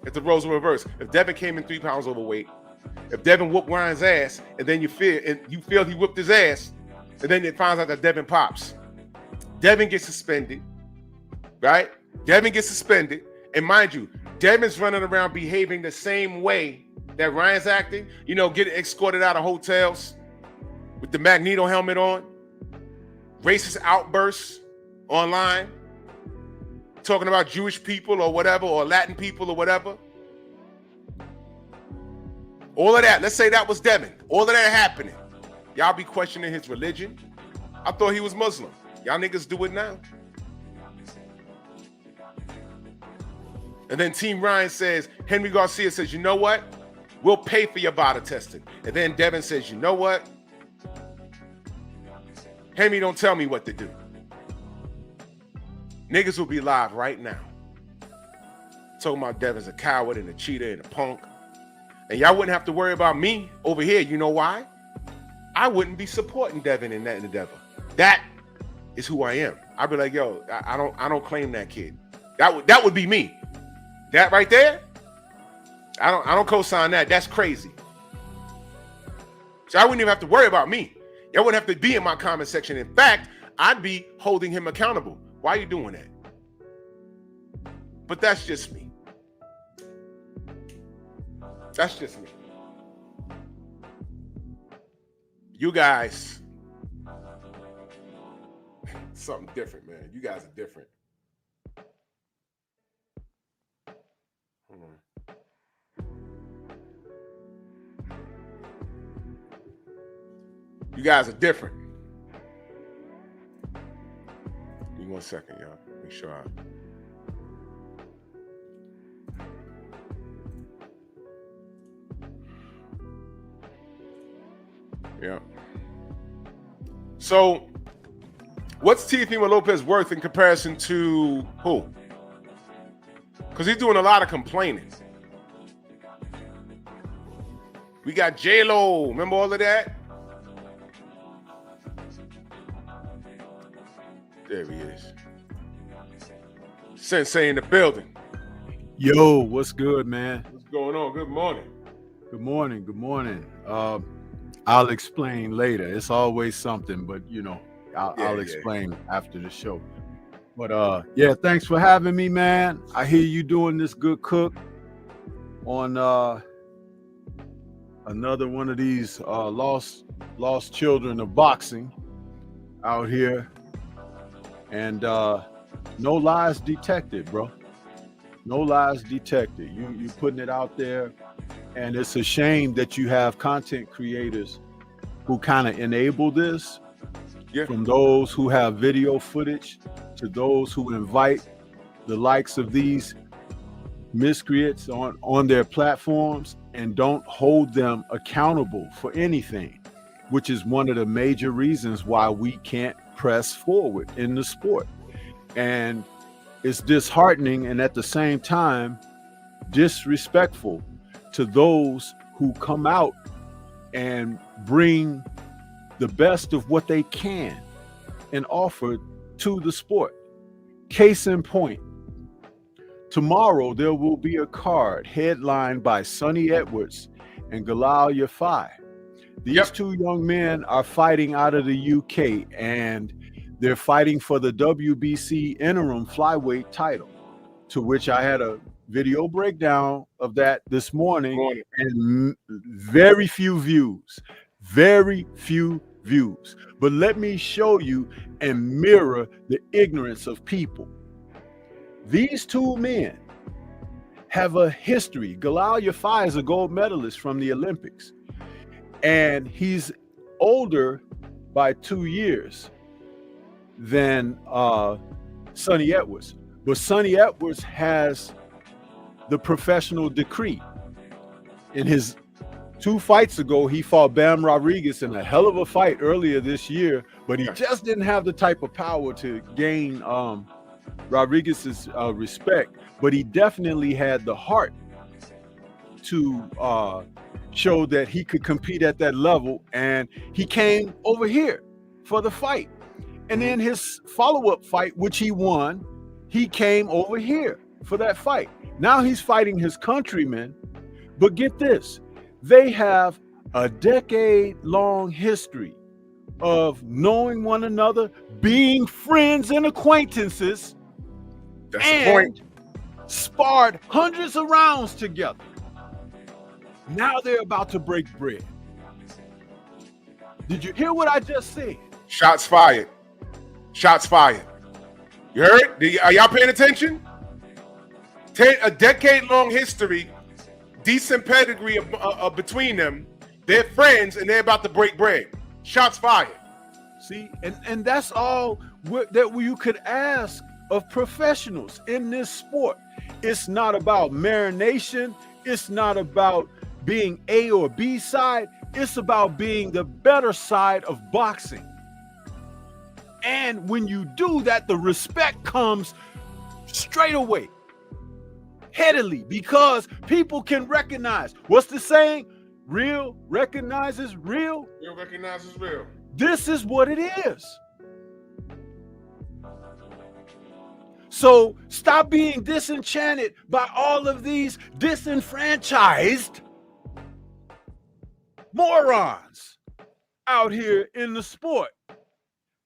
if the roles were reversed? If Devin came in 3 pounds overweight, if Devin whooped Ryan's ass, and then you feel he whooped his ass, and then it finds out that Devin pops. Devin gets suspended, right? Devin gets suspended, and mind you, Devin's running around behaving the same way that Ryan's acting. You know, getting escorted out of hotels with the Magneto helmet on, racist outbursts online, talking about Jewish people or whatever, or Latin people or whatever. All of that, let's say that was Devin. All of that happening. Y'all be questioning his religion. I thought he was Muslim. Y'all niggas do it now. And then Team Ryan says, Henry Garcia says, you know what? We'll pay for your body testing. And then Devin says, you know what? Henry don't tell me what to do. Niggas will be live right now talking about Devin's a coward and a cheater and a punk. And y'all wouldn't have to worry about me over here. You know why? I wouldn't be supporting Devin in that endeavor. That is who I am. I'd be like, yo, I don't claim that kid. That would be me. That right there, I don't co-sign that. That's crazy. So I wouldn't even have to worry about me. Y'all wouldn't have to be in my comment section. In fact, I'd be holding him accountable. Why are you doing that? But that's just me. That's just me. You guys, something different, man. You guys are different. You guys are different. Give me 1 second, y'all. Make sure Yeah. So, what's Teofimo Lopez worth in comparison to who? Because he's doing a lot of complaining. We got J-Lo. Remember all of that? There he is. Sensei in the building. Yo, what's good, man? What's going on? Good morning. Good morning. Good morning. I'll explain later. It's always something, but you know, I'll explain after the show. But yeah, thanks for having me, man. I hear you doing this good cook on another one of these lost children of boxing out here. And no lies detected, bro. No lies detected. You putting it out there. And it's a shame that you have content creators who kind of enable this. Yeah. From those who have video footage to those who invite the likes of these miscreants on their platforms and don't hold them accountable for anything, which is one of the major reasons why we can't press forward in the sport. And it's disheartening and at the same time disrespectful to those who come out and bring the best of what they can and offer to the sport. Case in point, tomorrow there will be a card headlined by Sonny Edwards and Galal Yafai. These two young men are fighting out of the UK, and they're fighting for the WBC interim flyweight title, to which I had a video breakdown of that this morning, and very few views. But let me show you and mirror the ignorance of people. These two men have a history. Galal Yafai is a gold medalist from the Olympics, and he's older by 2 years than Sonny Edwards. But Sonny Edwards has the professional decree in his 2 fights ago, he fought Bam Rodriguez in a hell of a fight earlier this year, but he just didn't have the type of power to gain Rodriguez's respect. But he definitely had the heart to show that he could compete at that level, and he came over here for the fight. And then his follow-up fight, which he won, he came over here for that fight. Now he's fighting his countrymen, but get this, they have a decade-long history of knowing one another, being friends and acquaintances, That's the point. Sparred hundreds of rounds together. Now they're about to break bread. Did you hear what I just said? Shots fired. Shots fired. You heard? Are y'all paying attention? A decade-long history, decent pedigree between them. They're friends, and they're about to break bread. Shots fired. See, and that's all that you could ask of professionals in this sport. It's not about marination. It's not about being A or B side. It's about being the better side of boxing. And when you do that, the respect comes straight away, headily, because people can recognize. What's the saying? Real recognizes real. Real recognizes real. This is what it is. So stop being disenchanted by all of these disenfranchised morons out here in the sport,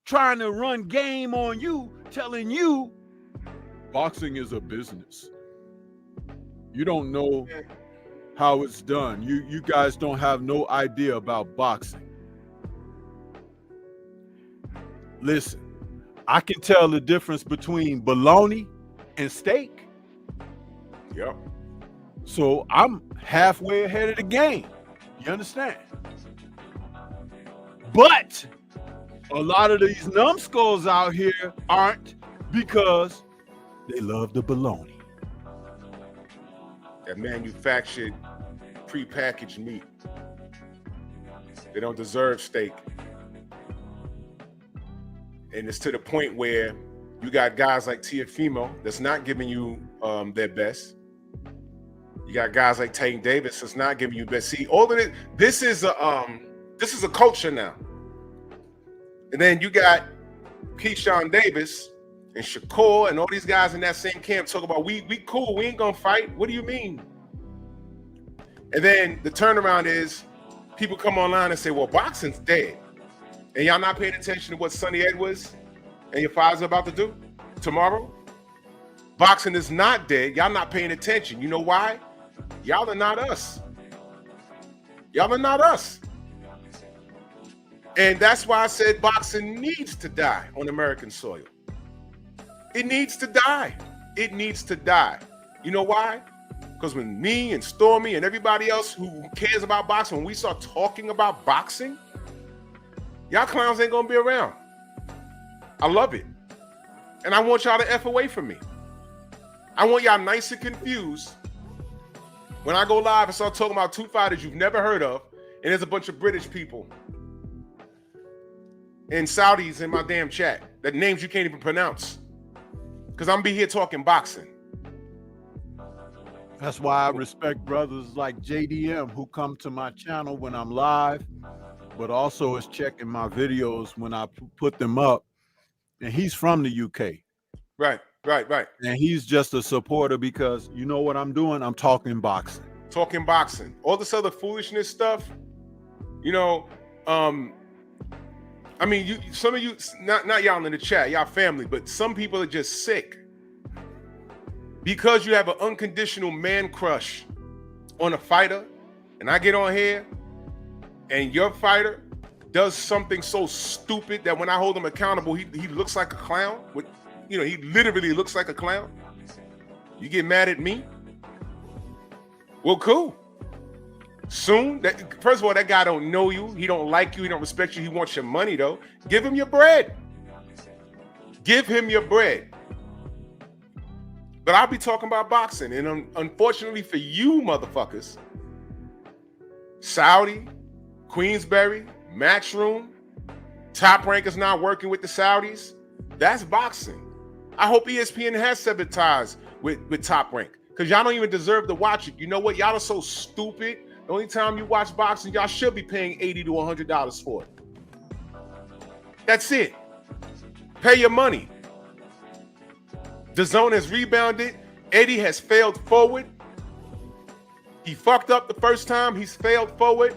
trying to run game on you, telling you boxing is a business. You don't know how it's done. You guys don't have no idea about boxing. Listen, I can tell the difference between bologna and steak. Yep. So I'm halfway ahead of the game. You understand? But a lot of these numbskulls out here aren't, because they love the bologna. That manufactured, prepackaged meat. They don't deserve steak. And it's to the point where you got guys like Teofimo that's not giving you their best. You got guys like Tank Davis that's not giving you best. See, all of it. This is a culture now. And then you got Keyshawn Davis and Shakur and all these guys in that same camp talk about we cool, we ain't gonna fight. What do you mean? And then the turnaround is people come online and say, well, boxing's dead. And y'all not paying attention to what Sonny Edwards and your father's about to do tomorrow? Boxing is not dead. Y'all not paying attention. You know why? Y'all are not us. Y'all are not us. And that's why I said boxing needs to die on American soil. It needs to die. It needs to die. You know why? Because when me and Stormy and everybody else who cares about boxing, when we start talking about boxing, y'all clowns ain't gonna be around. I love it. And I want y'all to F away from me. I want y'all nice and confused when I go live and start talking about two fighters you've never heard of, and there's a bunch of British people and Saudis in my damn chat that names you can't even pronounce. Because I'm be here talking boxing. That's why I respect brothers like JDM who come to my channel when I'm live, but also is checking my videos when I put them up. And he's from the UK. Right. And he's just a supporter because you know what I'm doing? I'm talking boxing. Talking boxing. All this other foolishness stuff, you know, I mean, some of you, not y'all in the chat, y'all family, but some people are just sick because you have an unconditional man crush on a fighter, and I get on here, and your fighter does something so stupid that when I hold him accountable, he looks like a clown. He literally looks like a clown. You get mad at me? Well, cool. Soon, first of all, that guy don't know you. He don't like you. He don't respect you. He wants your money, though. Give him your bread. Give him your bread. But I'll be talking about boxing. And unfortunately for you motherfuckers, Saudi, Queensberry, Matchroom, Top Rank is not working with the Saudis. That's boxing. I hope ESPN has severed ties with Top Rank, because y'all don't even deserve to watch it. You know what? Y'all are so stupid. The only time you watch boxing, y'all should be paying $80 to $100 for it. That's it. Pay your money. DAZN has rebounded. Eddie has failed forward. He fucked up the first time. He's failed forward.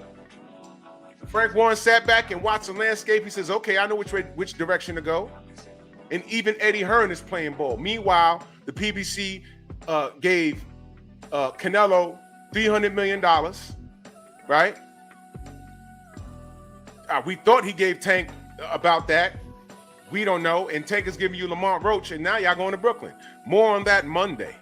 Frank Warren sat back and watched the landscape. He says, okay, I know which direction to go. And even Eddie Hearn is playing ball. Meanwhile, the PBC gave Canelo $300 million, right? We thought he gave Tank about that. We don't know. And Tank is giving you Lamont Roach, and now y'all going to Brooklyn. More on that Monday.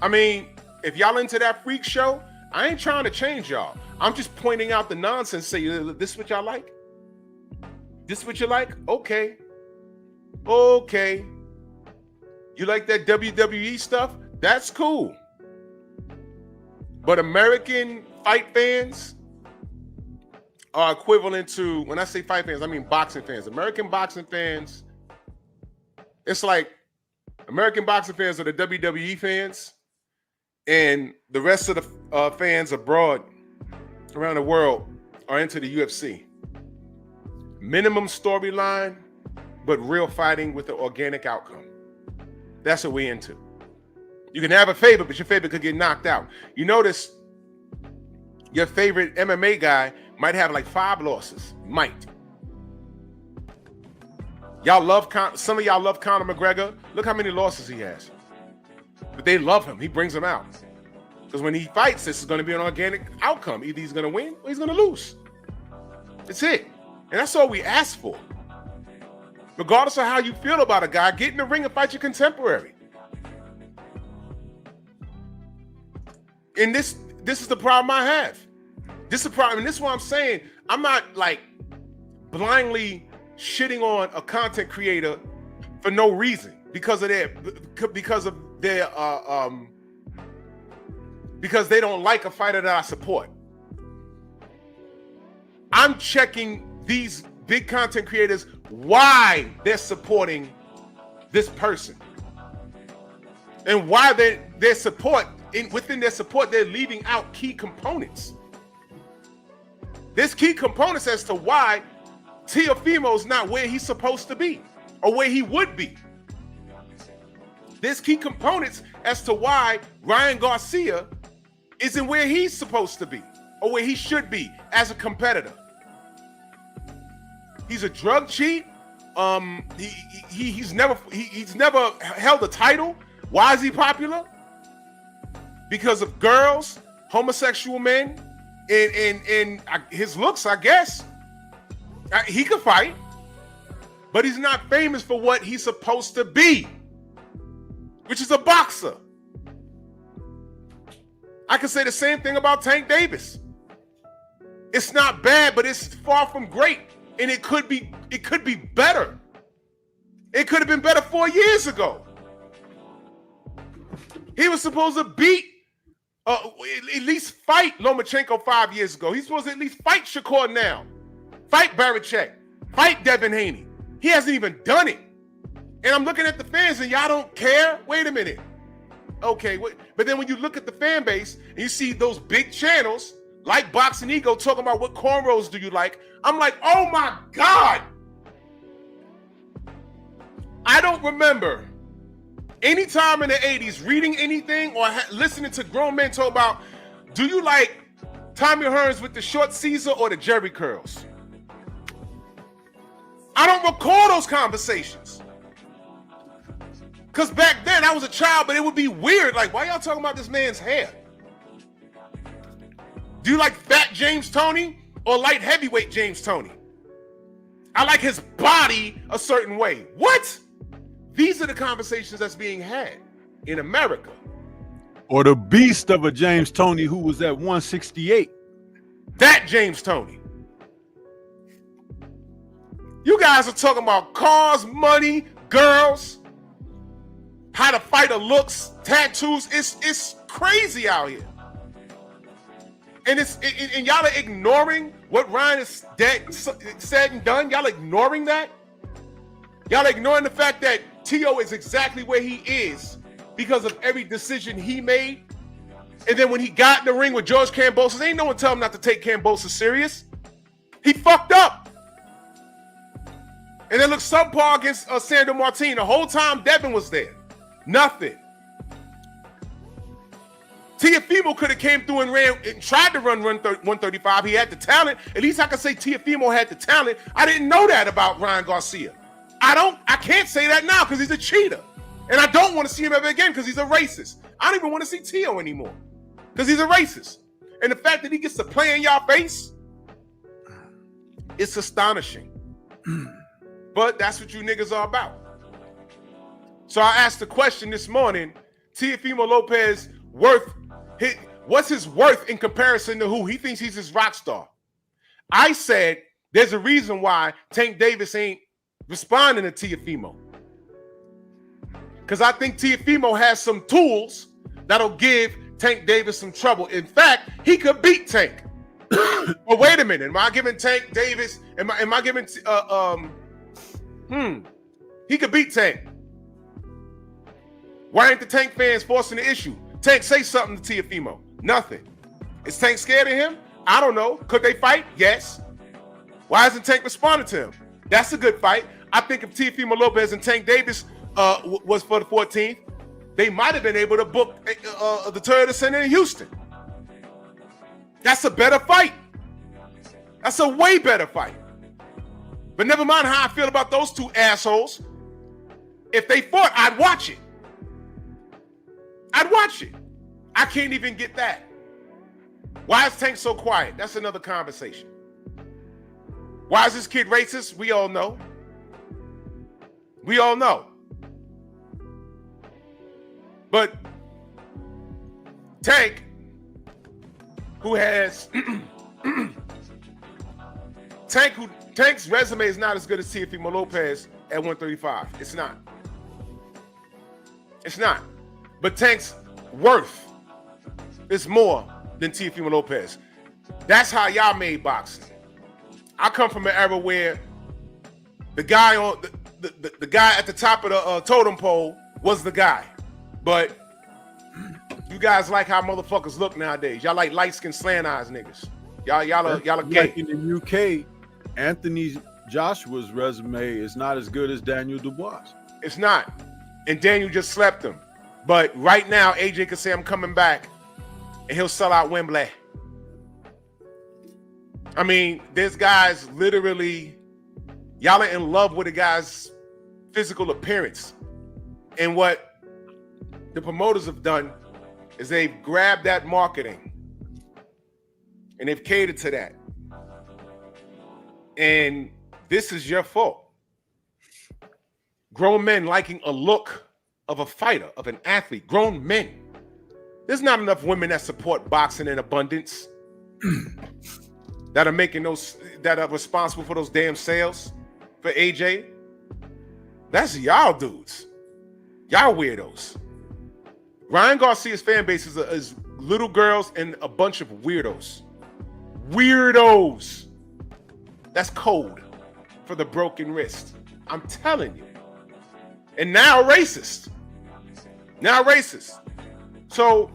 I mean, if y'all into that freak show, I ain't trying to change y'all. I'm just pointing out the nonsense. Say, this is what y'all like? This is what you like? Okay. Okay. You like that WWE stuff? That's cool. But American fight fans are equivalent to, when I say fight fans, I mean boxing fans. American boxing fans, it's like American boxing fans are the WWE fans, and the rest of the fans abroad around the world are into the UFC. Minimum storyline, but real fighting with the organic outcome. That's what we're into. You can have a favorite, but your favorite could get knocked out. You notice your favorite MMA guy might have like 5 losses. Might. Y'all love, some of y'all love Conor McGregor. Look how many losses he has. But they love him. He brings them out. Because when he fights, this is going to be an organic outcome. Either he's going to win or he's going to lose. That's it. And that's all we ask for. Regardless of how you feel about a guy, get in the ring and fight your contemporary. And this is the problem I have. This is the problem. And this is what I'm saying. I'm not like blindly shitting on a content creator for no reason because they don't like a fighter that I support. I'm checking these big content creators why they're supporting this person and why their support within their support they're leaving out key components. There's key components as to why Teofimo's not where he's supposed to be or where he would be. There's key components as to why Ryan Garcia isn't where he's supposed to be or where he should be as a competitor. He's a drug cheat. He's never held a title. Why is he popular? Because of girls, homosexual men, and his looks, I guess. He could fight, but he's not famous for what he's supposed to be, which is a boxer. I can say the same thing about Tank Davis. It's not bad, but it's far from great. And it could be better. It could have been better 4 years ago. He was supposed to beat, at least fight Lomachenko 5 years ago. He's supposed to at least fight Shakur now. Fight Barichek. Fight Devin Haney. He hasn't even done it. And I'm looking at the fans and y'all don't care? Wait a minute. Okay, but then when you look at the fan base and you see those big channels like Boxing Ego talking about what cornrows do you like, I'm like, oh my God. I don't remember any time in the 80s reading anything or listening to grown men talk about, do you like Tommy Hearns with the short Caesar or the Jerry curls? I don't recall those conversations. Because back then I was a child, but it would be weird. Like, why y'all talking about this man's hair? Do you like fat James Toney or light heavyweight James Toney? I like his body a certain way. What? These are the conversations that's being had in America. Or the beast of a James Toney who was at 168. That James Toney. You guys are talking about cars, money, girls, how the fighter looks, tattoos. It's crazy out here. And y'all are ignoring what Ryan has said and done. Y'all ignoring that. Y'all ignoring the fact that Tio is exactly where he is because of every decision he made. And then when he got in the ring with George Kambosos, ain't no one tell him not to take Kambosos serious. He fucked up. And then look, subpar against Sandro Martin. The whole time Devin was there. Nothing. Teofimo could have came through and ran and tried to run 135. He had the talent. At least I can say Teofimo had the talent. I didn't know that about Ryan Garcia. I can't say that now because he's a cheater. And I don't want to see him ever again because he's a racist. I don't even want to see Tio anymore because he's a racist. And the fact that he gets to play in y'all face, it's astonishing. But that's what you niggas are about. So I asked the question this morning, Teofimo Lopez what's his worth in comparison to who? He thinks he's his rock star. I said there's a reason why Tank Davis ain't responding to Teofimo. Because I think Teofimo has some tools that'll give Tank Davis some trouble. In fact, he could beat Tank. But wait a minute, am I giving Tank Davis? Am I giving? He could beat Tank. Why ain't the Tank fans forcing the issue? Tank, say something to Teofimo. Nothing. Is Tank scared of him? I don't know. Could they fight? Yes. Why hasn't Tank responded to him? That's a good fight. I think if Teofimo Lopez and Tank Davis was for the 14th, they might have been able to book the Toyota Center in Houston. That's a better fight. That's a way better fight. But never mind how I feel about those two assholes. If they fought, I'd watch it. I'd watch it. I can't even get that. Why is Tank so quiet? That's another conversation. Why is this kid racist? We all know. We all know. But Tank, who has Tank's resume is not as good as Teofimo Lopez at 135. It's not. It's not. But Tank's worth is more than Teofimo Lopez. That's how y'all made boxing. I come from an era where the guy on the guy at the top of the totem pole was the guy. But you guys like how motherfuckers look nowadays. Y'all like light-skinned slant eyes niggas. Y'all are gay. Like in the UK, Anthony Joshua's resume is not as good as Daniel Dubois. It's not. And Daniel just slept him. But right now, AJ can say I'm coming back and he'll sell out Wembley. I mean, there's guys literally, y'all are in love with a guy's physical appearance. And what the promoters have done is they've grabbed that marketing and they've catered to that. And this is your fault. Grown men liking a look of a fighter, of an athlete, grown men. There's not enough women that support boxing in abundance that are making those, that are responsible for those damn sales for AJ. That's y'all dudes. Y'all weirdos. Ryan Garcia's fan base is little girls and a bunch of weirdos. Weirdos. That's code for the broken wrist. I'm telling you. And now racist. Now racist. So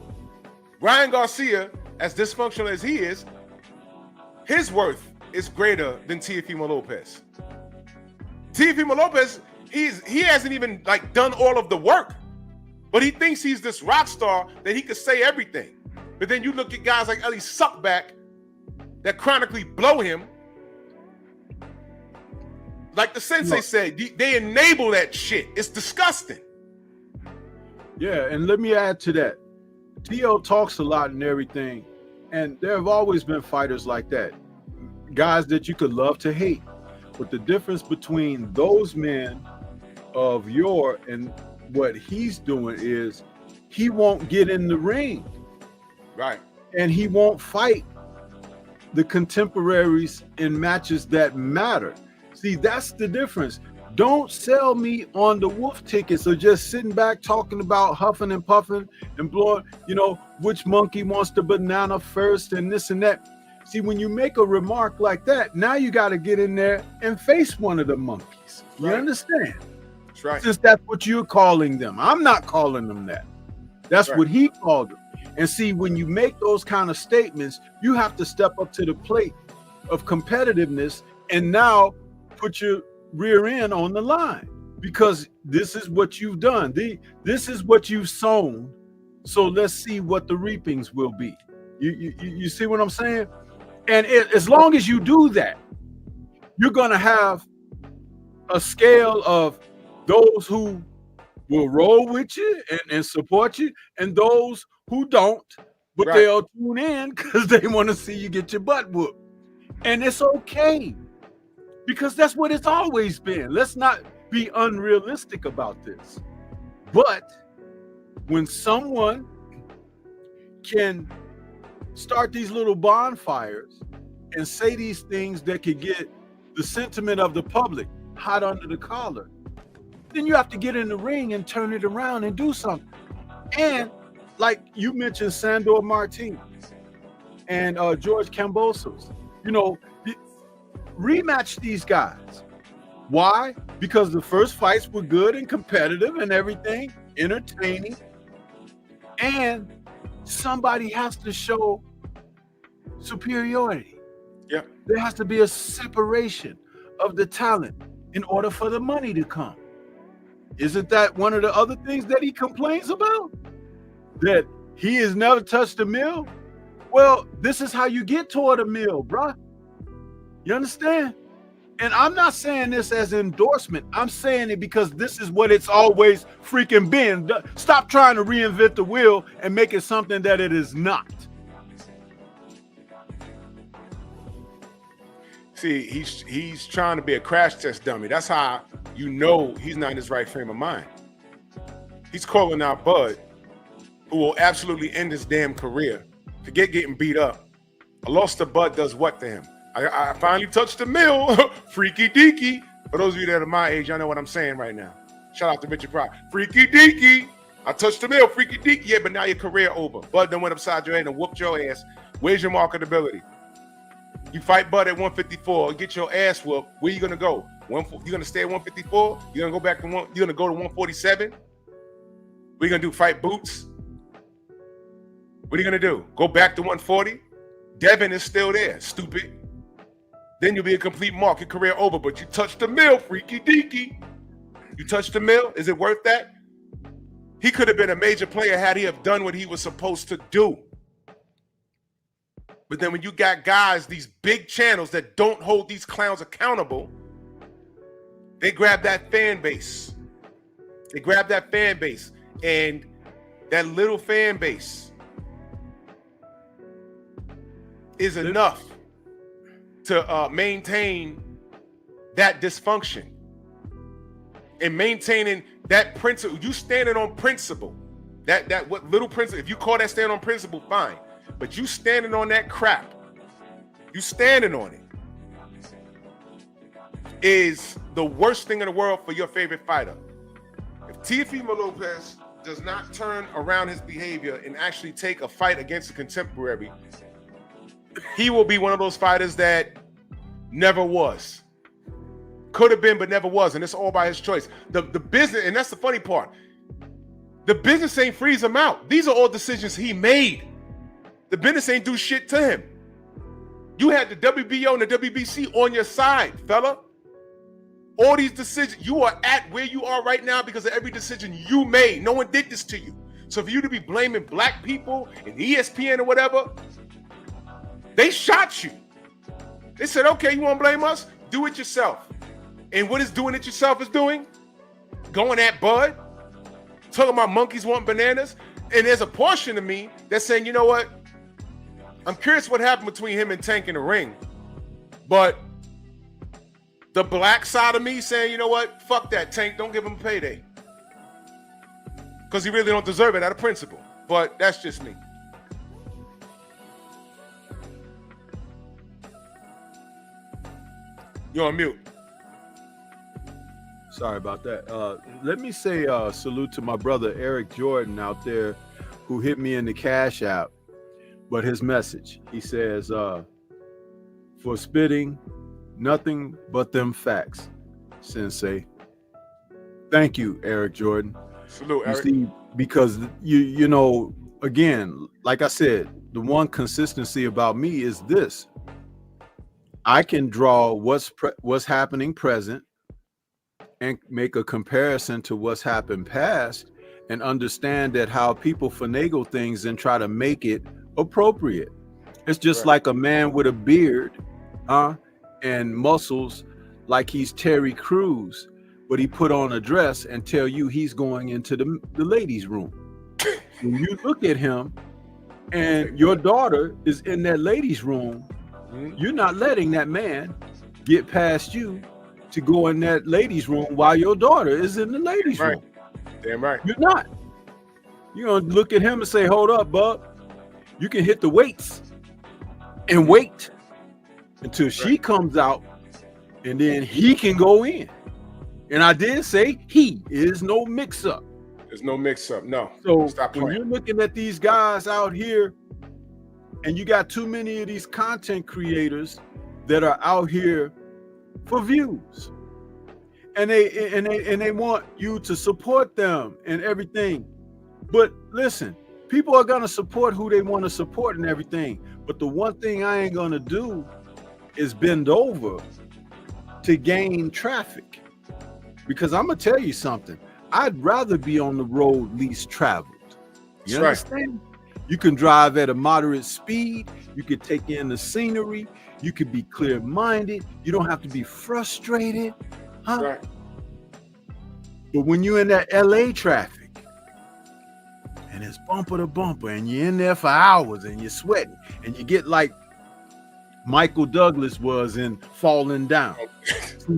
Ryan Garcia, as dysfunctional as he is, his worth is greater than Teofimo Lopez. Teofimo Lopez, he hasn't even like done all of the work, but he thinks he's this rock star that he could say everything. But then you look at guys like Ellie Suckback that chronically blow him. Like the sensei said, they enable that shit. It's disgusting. Yeah, and let me add to that. Tio talks a lot and everything, and there have always been fighters like that. Guys that you could love to hate. But the difference between those men of yore and what he's doing is he won't get in the ring. Right. And he won't fight the contemporaries in matches that matter. See, that's the difference. Don't sell me on the wolf tickets or just sitting back talking about huffing and puffing and blowing, which monkey wants the banana first and this and that. See, when you make a remark like that, now you got to get in there and face one of the monkeys. You understand? That's right. Since that's what you're calling them. I'm not calling them that. That's what he called them. And see, when you make those kind of statements, you have to step up to the plate of competitiveness and now put your rear end on the line, because this is what you've done. This is what you've sown. So let's see what the reapings will be. You see what I'm saying? And as long as you do that, you're going to have a scale of those who will roll with you and support you, and those who don't, but they'll tune in because they want to see you get your butt whooped. And it's okay, because that's what it's always been. Let's not be unrealistic about this. But when someone can start these little bonfires and say these things that could get the sentiment of the public hot under the collar, then you have to get in the ring and turn it around and do something. And like you mentioned, Sandor Martinez and George Kambosos, rematch these guys. Why? Because the first fights were good and competitive and everything, entertaining. And somebody has to show superiority. Yeah. There has to be a separation of the talent in order for the money to come. Isn't that one of the other things that he complains about? That he has never touched a mill? Well, this is how you get toward a mill, bruh. You understand? And I'm not saying this as endorsement. I'm saying it because this is what it's always freaking been. Stop trying to reinvent the wheel and make it something that it is not. See, he's trying to be a crash test dummy. That's how you know he's not in his right frame of mind. He's calling out Bud, who will absolutely end his damn career. Forget getting beat up. A loss to Bud does what to him? I finally touched the mill. Freaky deaky. For those of you that are my age, y'all know what I'm saying right now. Shout out to Richard Pryor. Freaky deaky. I touched the mill. Freaky deaky. Yeah, but now your career over. Bud done went upside your head and whooped your ass. Where's your marketability? You fight Bud at 154, get your ass whooped. Where you gonna go? You gonna stay at 154? You gonna go back to you gonna go to 147? What you gonna do? Fight Boots? What are you gonna do? Go back to 140? Devin is still there, stupid. Then you'll be a complete mark. Your career over, but you touched the mill, freaky deaky. You touched the mill. Is it worth that? He could have been a major player had he have done what he was supposed to do. But then when you got guys, these big channels that don't hold these clowns accountable, they grab that fan base. They grab that fan base, and that little fan base is enough to maintain that dysfunction and maintaining that principle. You standing on principle, that what little principle, if you call that stand on principle, fine. But you standing on that crap, you standing on it, is the worst thing in the world for your favorite fighter. If Teofimo Lopez does not turn around his behavior and actually take a fight against a contemporary, he will be one of those fighters that never was. Could have been, but never was. And it's all by his choice. The business, and that's the funny part, the business ain't freeze him out. These are all decisions he made. The business ain't do shit to him. You had the WBO and the WBC on your side, fella. All these decisions, you are at where you are right now because of every decision you made. No one did this to you. So for you to be blaming black people and ESPN or whatever, they shot you. They said, okay, you want to blame us? Do it yourself. And what is doing it yourself is doing? Going at Bud, talking about monkeys want bananas. And there's a portion of me that's saying, you know what? I'm curious what happened between him and Tank in the ring. But the black side of me saying, you know what? Fuck that, Tank. Don't give him a payday. Because he really don't deserve it out of principle. But that's just me. You're on mute. Sorry about that. Let me say salute to my brother Eric Jordan out there who hit me in the Cash App. But his message, he says, for spitting nothing but them facts, Sensei. Thank you, Eric Jordan. Salute, You Eric. see, because you know, again, like I said, the one consistency about me is this. I can draw what's happening present and make a comparison to what's happened past and understand that how people finagle things and try to make it appropriate. It's just Right. like a man with a beard, and muscles like he's Terry Crews, but he put on a dress and tell you he's going into the ladies' room. When you look at him and your daughter is in that ladies' room, you're not letting that man get past you to go in that ladies' room while your daughter is in the ladies' Right. room. Damn right. You're not. You're gonna look at him and say, hold up, bub. You can hit the weights and wait until she comes out, and then he can go in. And I did say he is no mix-up. There's no mix-up. No. So Stop when playing. you're looking at these guys out here, and you got too many of these content creators that are out here for views, and they want you to support them and everything. But listen, people are gonna support who they want to support and everything. But the one thing I ain't gonna do is bend over to gain traffic, because I'm gonna tell you something. I'd rather be on the road least traveled. You That's right. understand? You can drive at a moderate speed. You can take in the scenery. You can be clear-minded. You don't have to be frustrated, huh? Right. But when you're in that LA traffic and it's bumper to bumper and you're in there for hours and you're sweating and you get like Michael Douglas was in Falling Down. See,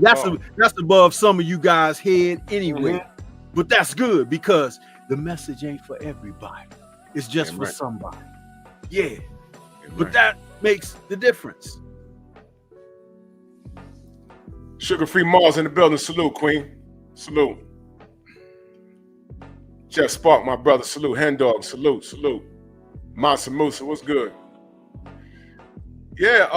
that's above some of you guys' head anyway. But that's good because the message ain't for everybody. It's just Damn for right. somebody. Yeah. Damn But right. that makes the difference. Sugar-free Mars in the building. Salute, Queen. Salute. Jeff Spark, my brother. Salute. Hen Dog. Salute. Salute. Mansa Musa. What's good? Yeah.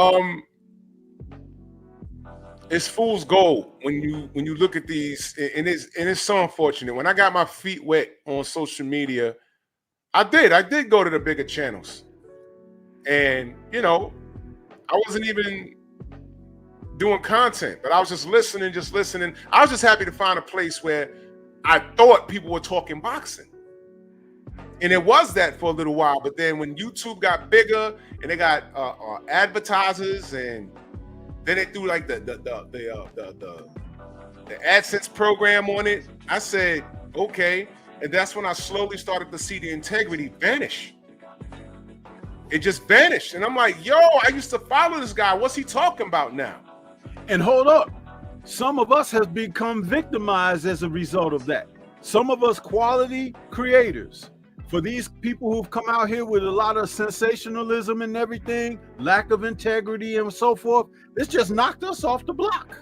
It's fool's gold when you look at these, and it's so unfortunate. When I got my feet wet on social media, I did go to the bigger channels, and you know, I wasn't even doing content, but I was just listening. I was just happy to find a place where I thought people were talking boxing. And it was that for a little while, but then when YouTube got bigger and they got advertisers, and then they threw like the AdSense program on it, I said, okay. And that's when I slowly started to see the integrity vanish. It just vanished. And I'm like, yo, I used to follow this guy. What's he talking about now? And hold up, some of us have become victimized as a result of that. Some of us quality creators, for these people who've come out here with a lot of sensationalism and everything, lack of integrity and so forth, it's just knocked us off the block.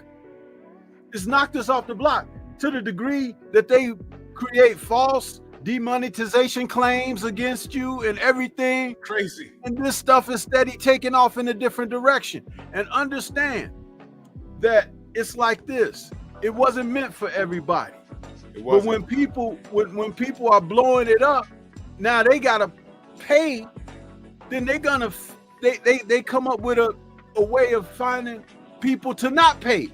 It's knocked us off the block to the degree that they create false demonetization claims against you and everything. Crazy. And this stuff is steady taking off in a different direction. And understand that it's like this. It wasn't meant for everybody. It But wasn't. when people are blowing it up, now they gotta pay. Then they come up with a way of finding people to not pay.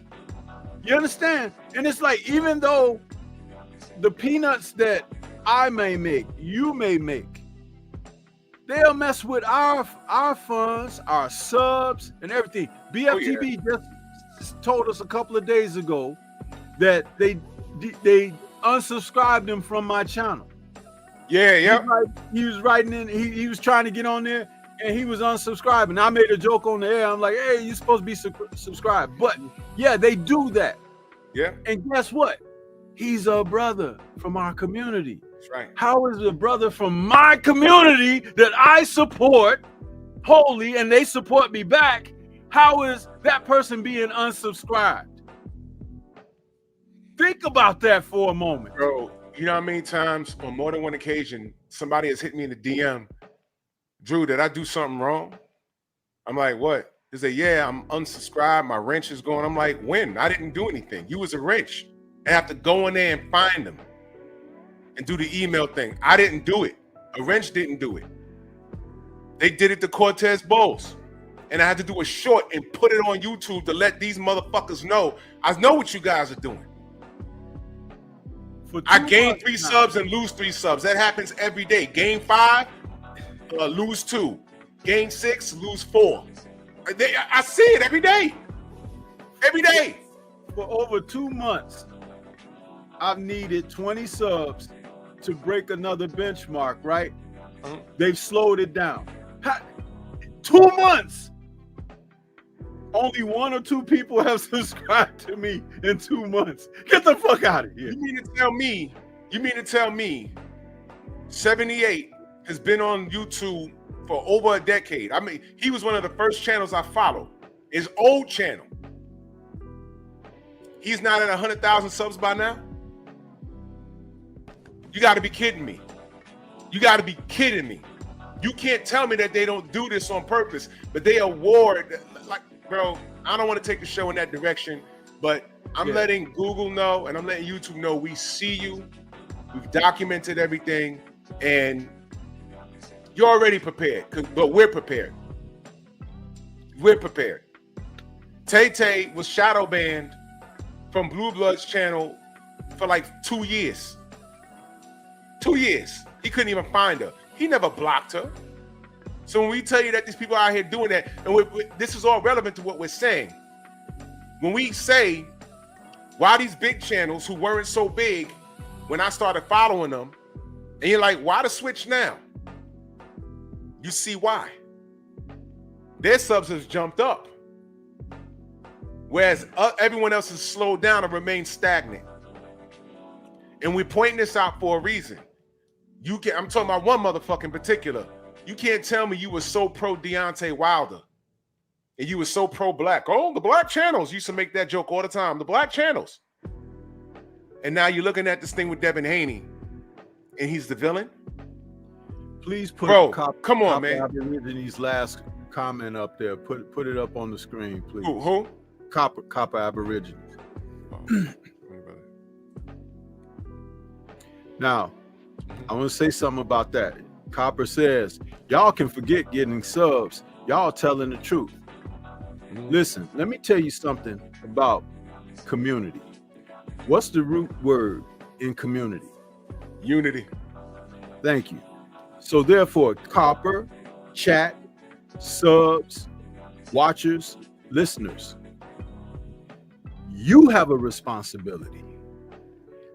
You understand? And it's like, even though the peanuts that I may make, you may make, they'll mess with our funds, our subs, and everything. BFTV just told us a couple of days ago that they unsubscribed him from my channel. Yeah. He was writing in, he was trying to get on there, and he was unsubscribing. I made a joke on the air. I'm like, hey, you're supposed to be subscribed. But yeah, they do that. Yeah. And guess what? He's a brother from our community. That's right. How is a brother from my community that I support wholly and they support me back? How is that person being unsubscribed? Think about that for a moment. Bro, you know how many times on more than one occasion somebody has hit me in the DM, Drew, did I do something wrong? I'm like, what? They say, yeah, I'm unsubscribed. My wrench is going. I'm like, when? I didn't do anything. You was a wrench. I have to go in there and find them and do the email thing. I didn't do it. A wrench didn't do it. They did it to Cortez Bowles. And I had to do a short and put it on YouTube to let these motherfuckers know. I know what you guys are doing. I gain 3 subs and lose 3 subs. That happens every day. Gain 5, lose 2. Gain 6, lose 4. I see it every day. Every day. For over 2 months, I've needed 20 subs to break another benchmark, right? They've slowed it down. 2 months. Only 1 or 2 people have subscribed to me in 2 months. Get the fuck out of here. You mean to tell me 78 has been on YouTube for over a decade? I mean, he was one of the first channels I followed. His old channel. He's not at 100,000 subs by now? You got to be kidding me. You got to be kidding me. You can't tell me that they don't do this on purpose, but they award, like, bro, I don't want to take the show in that direction, but I'm letting Google know and I'm letting YouTube know we see you. We've documented everything and you're already prepared, but we're prepared. We're prepared. Tay was shadow banned from Blue Blood's channel for like 2 years. 2 years. He couldn't even find her. He never blocked her. So when we tell you that these people out here doing that, and this is all relevant to what we're saying. When we say, why these big channels who weren't so big when I started following them, and you're like, why the switch now? You see why. Their subs has jumped up. Whereas everyone else has slowed down and remained stagnant. And we're pointing this out for a reason. I'm talking about one motherfucker in particular. You can't tell me you were so pro Deontay Wilder and you were so pro black. Oh, the black channels used to make that joke all the time. The black channels. And now you're looking at this thing with Devin Haney and he's the villain. Please put come on, man. Aboriginal's last comment up there. Put it up on the screen, please. Who? Copper Aborigines. Oh. Now, I want to say something about that. Copper says, y'all can forget getting subs. Y'all telling the truth. Listen, let me tell you something about community. What's the root word in community? Unity. Thank you. So therefore, Copper, chat, subs, watchers, listeners, you have a responsibility.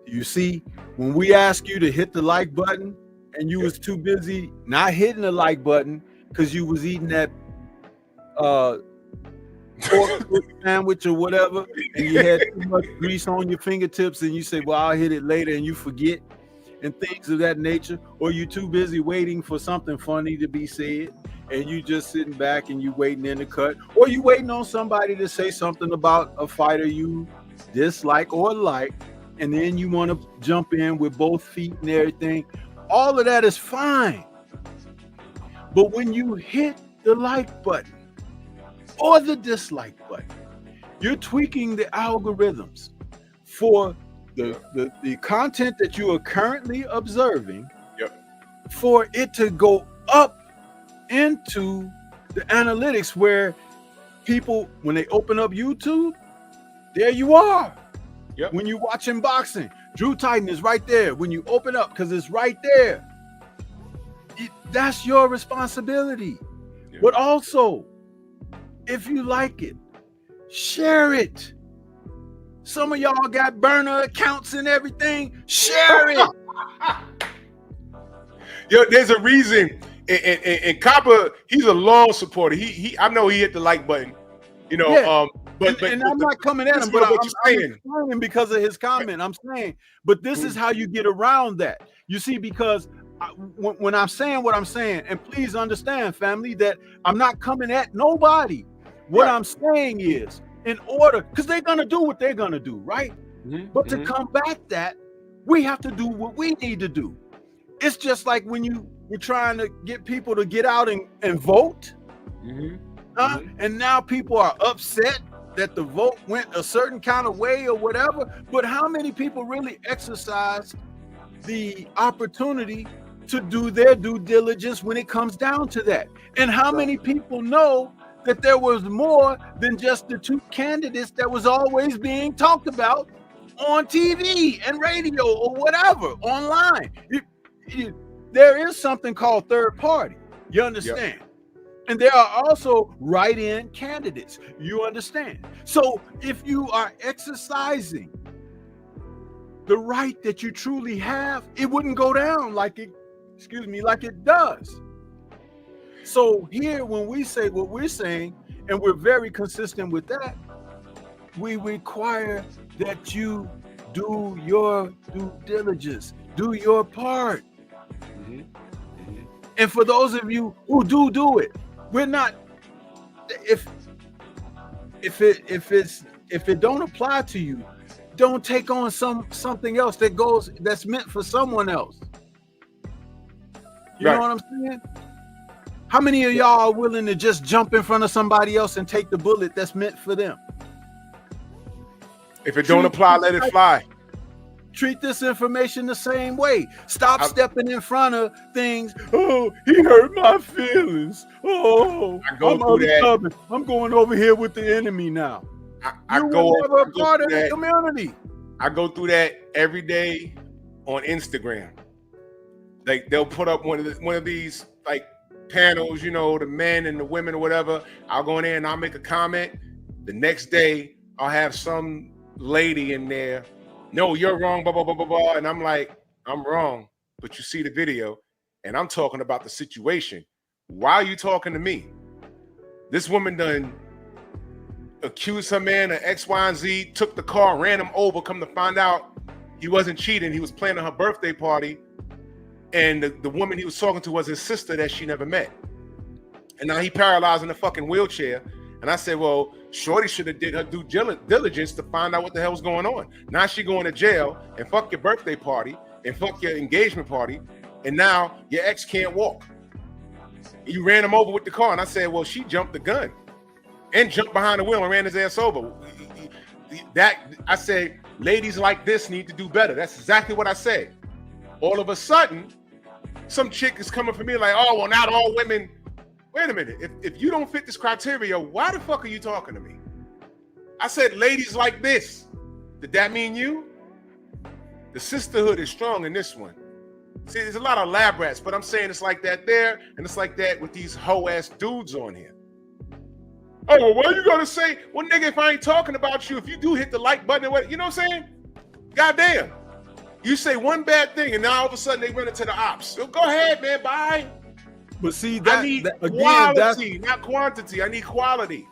You see, when we ask you to hit the like button and you was too busy not hitting the like button because you was eating that pork sandwich or whatever, and you had too much grease on your fingertips and you say, well, I'll hit it later, and you forget and things of that nature, or you too busy waiting for something funny to be said and you just sitting back and you waiting in the cut, or you waiting on somebody to say something about a fighter you dislike or like, and then you want to jump in with both feet and everything. All of that is fine. But when you hit the like button or the dislike button, you're tweaking the algorithms for the content that you are currently observing, for it to go up into the analytics where people, when they open up YouTube, there you are. Yep. When you're watching boxing, Drew Titan is right there. When you open up, because it's right there. That's your responsibility. Yep. But also, if you like it, share it. Some of y'all got burner accounts and everything. Share it. Yo, there's a reason. And Copper, he's a long supporter. I know he hit the like button. You know, yeah. But I'm not coming at him, but I'm explaining because of his comment. I'm saying, but this is how you get around that. You see, because when I'm saying what I'm saying, and please understand, family, that I'm not coming at nobody. What I'm saying is, in order, because they're gonna do what they're gonna do, right? But to combat that, we have to do what we need to do. It's just like when you were trying to get people to get out and vote, and now people are upset that the vote went a certain kind of way or whatever. But how many people really exercise the opportunity to do their due diligence when it comes down to that? And how many people know that there was more than just the two candidates that was always being talked about on TV and radio or whatever, online? There is something called third party. You understand? Yep. And there are also write-in candidates. You understand? So if you are exercising the right that you truly have, it wouldn't go down like it does. So here, when we say what we're saying, and we're very consistent with that, we require that you do your due diligence, do your part. And for those of you who do it, we're not. If it don't apply to you, don't take on something else that's meant for someone else. You know what I'm saying? How many of y'all are willing to just jump in front of somebody else and take the bullet that's meant for them? If it don't apply, let it fly. Treat this information the same way. Stop stepping in front of things. Oh, he hurt my feelings. Oh, I'm going over here with the enemy now. I go a part of the community. I go through that every day on Instagram. Like they'll put up one of these like panels, you know, the men and the women or whatever. I'll go in there and I'll make a comment. The next day I'll have some lady in there. No, you're wrong, blah, blah, blah, blah, blah. And I'm like, I'm wrong. But you see the video and I'm talking about the situation. Why are you talking to me? This woman done accused her man of X, Y, and Z, took the car, ran him over, come to find out he wasn't cheating. He was planning her birthday party. And the woman he was talking to was his sister that she never met. And now he paralyzed in a fucking wheelchair. And I said, well, Shorty should have did her due diligence to find out what the hell was going on. Now she going to jail and fuck your birthday party and fuck your engagement party. And now your ex can't walk. You ran him over with the car. And I said, well, she jumped the gun and jumped behind the wheel and ran his ass over. I said, ladies like this need to do better. That's exactly what I said. All of a sudden, some chick is coming for me like, oh, well, not all women. Wait a minute. If you don't fit this criteria, why the fuck are you talking to me? I said, ladies like this. Did that mean you? The sisterhood is strong in this one. See, there's a lot of lab rats, but I'm saying it's like that there, and it's like that with these hoe-ass dudes on here. Oh, well, what are you gonna say? Well, nigga, if I ain't talking about you, if you do hit the like button, you know what I'm saying? Goddamn. You say one bad thing, and now all of a sudden they run into the ops. So go ahead, man, bye. But see, I need quality, not quantity. I need quality.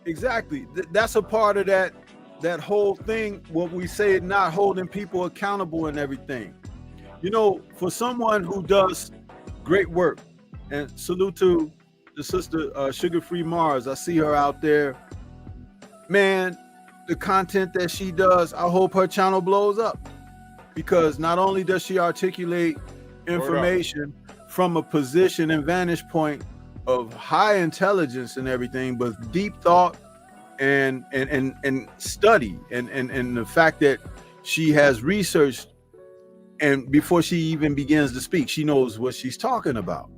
Exactly. That's a part of that whole thing when we say not holding people accountable and everything. You know, for someone who does great work, and salute to the sister Sugar Free Mars. I see her out there. Man, the content that she does, I hope her channel blows up. Because not only does she articulate information from a position and vantage point of high intelligence and everything, but deep thought and study and the fact that she has researched, and before she even begins to speak, she knows what she's talking about.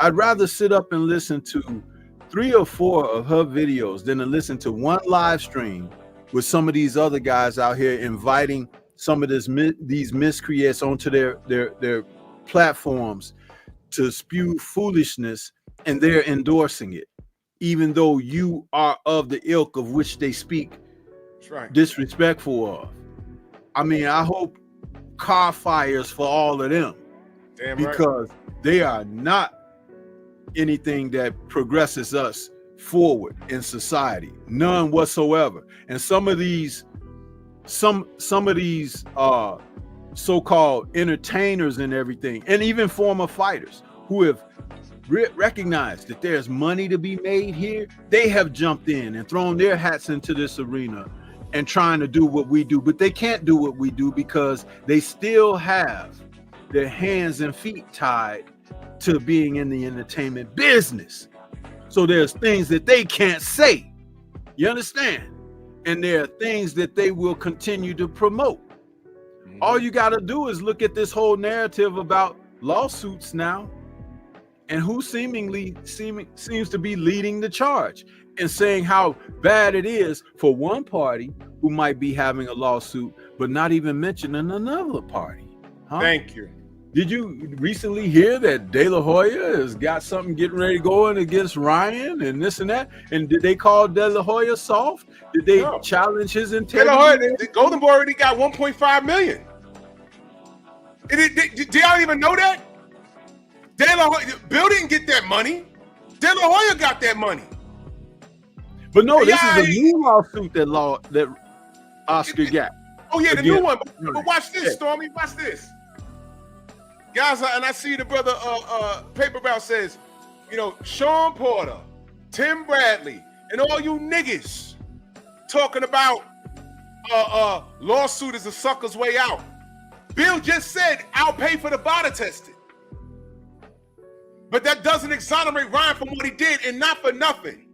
I'd rather sit up and listen to 3 or 4 of her videos than to listen to one live stream with some of these other guys out here inviting some of these miscreants onto their platforms to spew foolishness, and they're endorsing it, even though you are of the ilk of which they speak disrespectful of. I mean, I hope car fires for all of them. Damn because they are not anything that progresses us forward in society, none whatsoever. And some of these so-called entertainers and everything, and even former fighters who have recognized that there's money to be made here, they have jumped in and thrown their hats into this arena and trying to do what we do, but they can't do what we do because they still have their hands and feet tied to being in the entertainment business. So there's things that they can't say. You understand? And there are things that they will continue to promote. All you got to do is look at this whole narrative about lawsuits now, and who seems to be leading the charge and saying how bad it is for one party who might be having a lawsuit, but not even mentioning another party. Huh? Thank you. Did you recently hear that De La Hoya has got something getting ready to go in against Ryan and this and that? And did they call De La Hoya soft? Did they challenge his De integrity? La Hoya, the Golden Boy already got 1.5 million. Do y'all even know that? De La Hoya, Bill didn't get that money. De La Hoya got that money. But no, this is a new lawsuit that Oscar got. Oh yeah, the new one. But watch this, Stormy. Watch this. Guys, and I see the brother Paper Brown says, Sean Porter, Tim Bradley, and all you niggas talking about lawsuit is a sucker's way out. Bill just said, I'll pay for the body testing. But that doesn't exonerate Ryan from what he did, and not for nothing.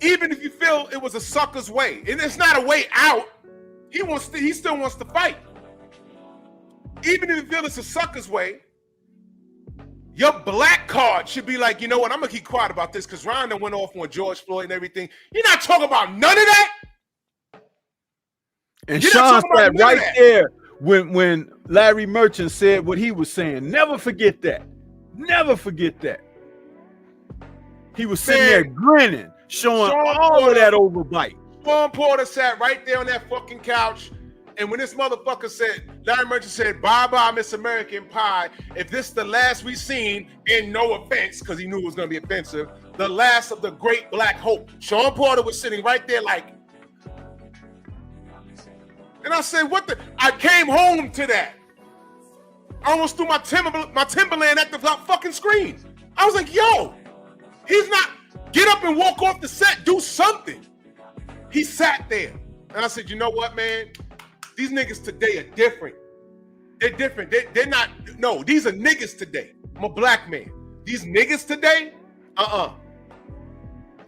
Even if you feel it was a sucker's way, and it's not a way out, he still wants to fight. Even if you feel it's a sucker's way, your black card should be like, you know what, I'm gonna keep quiet about this because Ryan done went off on George Floyd and everything. You're not talking about none of that. And Sean said right there when Larry Merchant said what he was saying. Never forget that. Never forget that. He was sitting there grinning, showing all of that overbite. Sean Porter sat right there on that fucking couch. And when this motherfucker said, Larry Merchant said, bye-bye, Miss American Pie. If this the last we seen, in no offense, because he knew it was going to be offensive, the last of the great black hope. Sean Porter was sitting right there like, and I said, what the? I came home to that. I almost threw my Timberland at the fucking screen. I was like, yo, he's not, get up and walk off the set, do something. He sat there. And I said, you know what, man? These niggas today are different. They're different. They're not, no, these are niggas today. I'm a black man. These niggas today,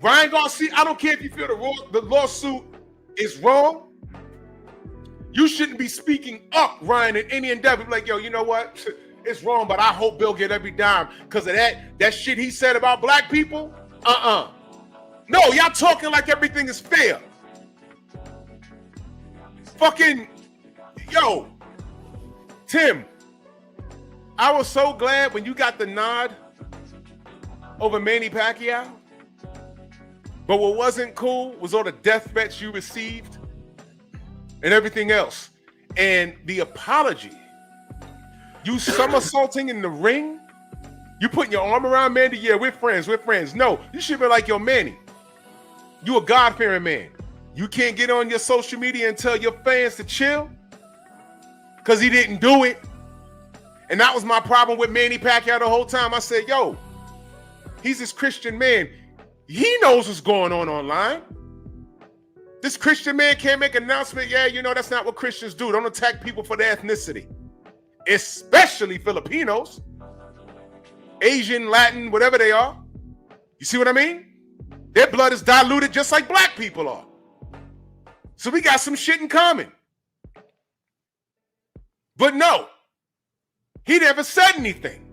Ryan Garcia, I don't care if you feel the lawsuit is wrong. You shouldn't be speaking up, Ryan, in any endeavor. Like, yo, you know what? It's wrong, but I hope Bill get every dime because of that shit he said about black people. No, y'all talking like everything is fair. Fucking, yo, Tim, I was so glad when you got the nod over Manny Pacquiao. But what wasn't cool was all the death threats you received and everything else. And the apology. You somersaulting in the ring? You putting your arm around Manny? Yeah, we're friends. No, you should be like, yo, Manny, you a God-fearing man. You can't get on your social media and tell your fans to chill because he didn't do it. And that was my problem with Manny Pacquiao the whole time. I said, yo, he's this Christian man. He knows what's going on online. This Christian man can't make an announcement. Yeah, you know, that's not what Christians do. Don't attack people for their ethnicity, especially Filipinos, Asian, Latin, whatever they are. You see what I mean? Their blood is diluted just like black people are. So we got some shit in common. But no, he never said anything.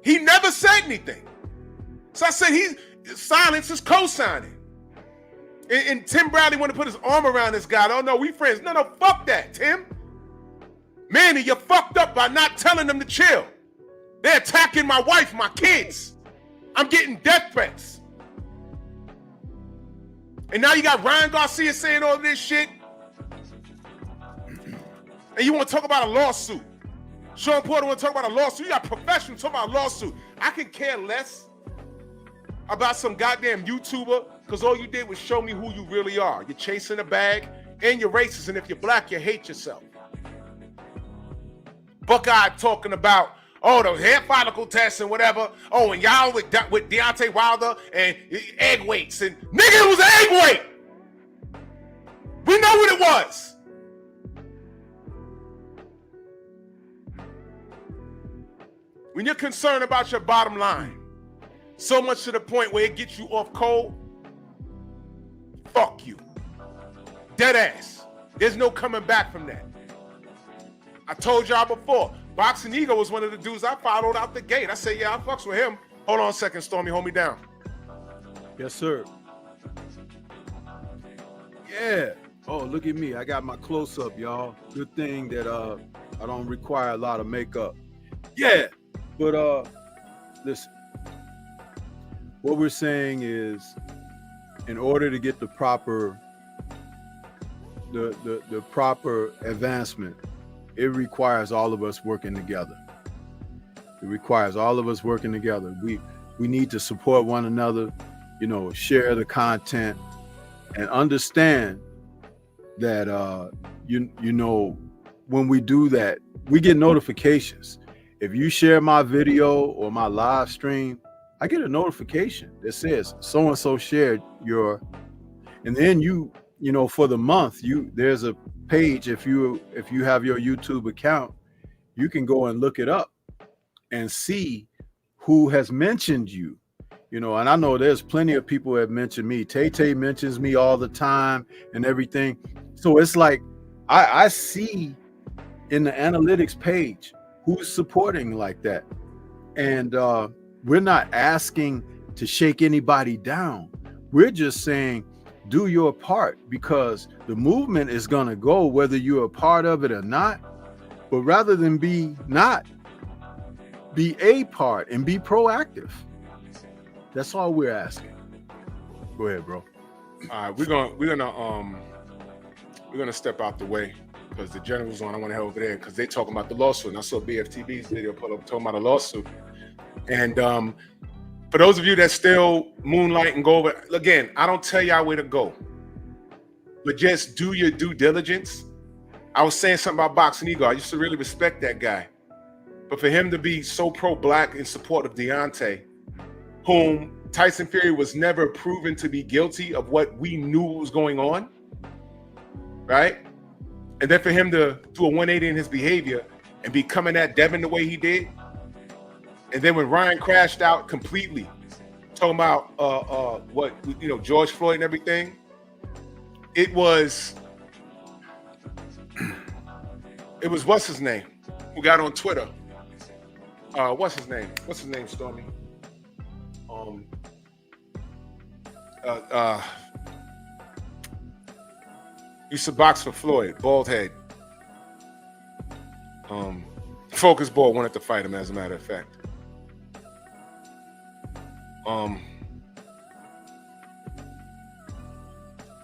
He never said anything. So I said silence is co-signing. And Tim Bradley wanted to put his arm around this guy. Oh no, we friends. No, fuck that, Tim. Manny, you fucked up by not telling them to chill. They're attacking my wife, my kids. I'm getting death threats. And now you got Ryan Garcia saying all this shit. And you want to talk about a lawsuit. Sean Porter want to talk about a lawsuit. You got professionals talking about a lawsuit. I could care less about some goddamn YouTuber because all you did was show me who you really are. You're chasing a bag and you're racist. And if you're black, you hate yourself. Buckeye talking about, oh, the hair follicle test and whatever. Oh, and y'all with Deontay Wilder and egg weights. And nigga, it was egg weight. We know what it was. When you're concerned about your bottom line, so much to the point where it gets you off cold, fuck you. Dead ass. There's no coming back from that. I told y'all before, Boxing Ego was one of the dudes I followed out the gate. I said, yeah, I fucks with him. Hold on a second, Stormy, hold me down. Yes, sir. Yeah. Oh, look at me. I got my close-up, y'all. Good thing that I don't require a lot of makeup. Yeah. But listen. What we're saying is, in order to get the proper proper advancement, it requires all of us working together. It requires all of us working together. We need to support one another, you know, share the content, and understand that you know, when we do that, we get notifications. If you share my video or my live stream, I get a notification that says so and so shared your, and then you know, for the month, there's a page. If you have your YouTube account, you can go and look it up and see who has mentioned you. You know, and I know there's plenty of people that mention me. Tay mentions me all the time and everything. So it's like I see in the analytics page who's supporting like that. And we're not asking to shake anybody down. We're just saying, do your part, because the movement is going to go whether you're a part of it or not. But rather than be a part and be proactive. That's all we're asking. Go ahead, bro. All right, we're gonna step out the way because the general's on. I want to head over there because they're talking about the lawsuit. And I saw BFTV's video put up talking about a lawsuit. And for those of you that still moonlight and go over, again, I don't tell y'all where to go, but just do your due diligence. I was saying something about Boxing Ego. I used to really respect that guy, but for him to be so pro-black in support of Deontay, whom Tyson Fury was never proven to be guilty of what we knew was going on, right? And then for him to do a 180 in his behavior and be coming at Devin the way he did, and then when Ryan crashed out completely, talking about what, you know, George Floyd and everything, it was what's his name who got on Twitter? What's his name, Stormy? Used to box for Floyd, bald head. Focus Ball wanted to fight him, as a matter of fact.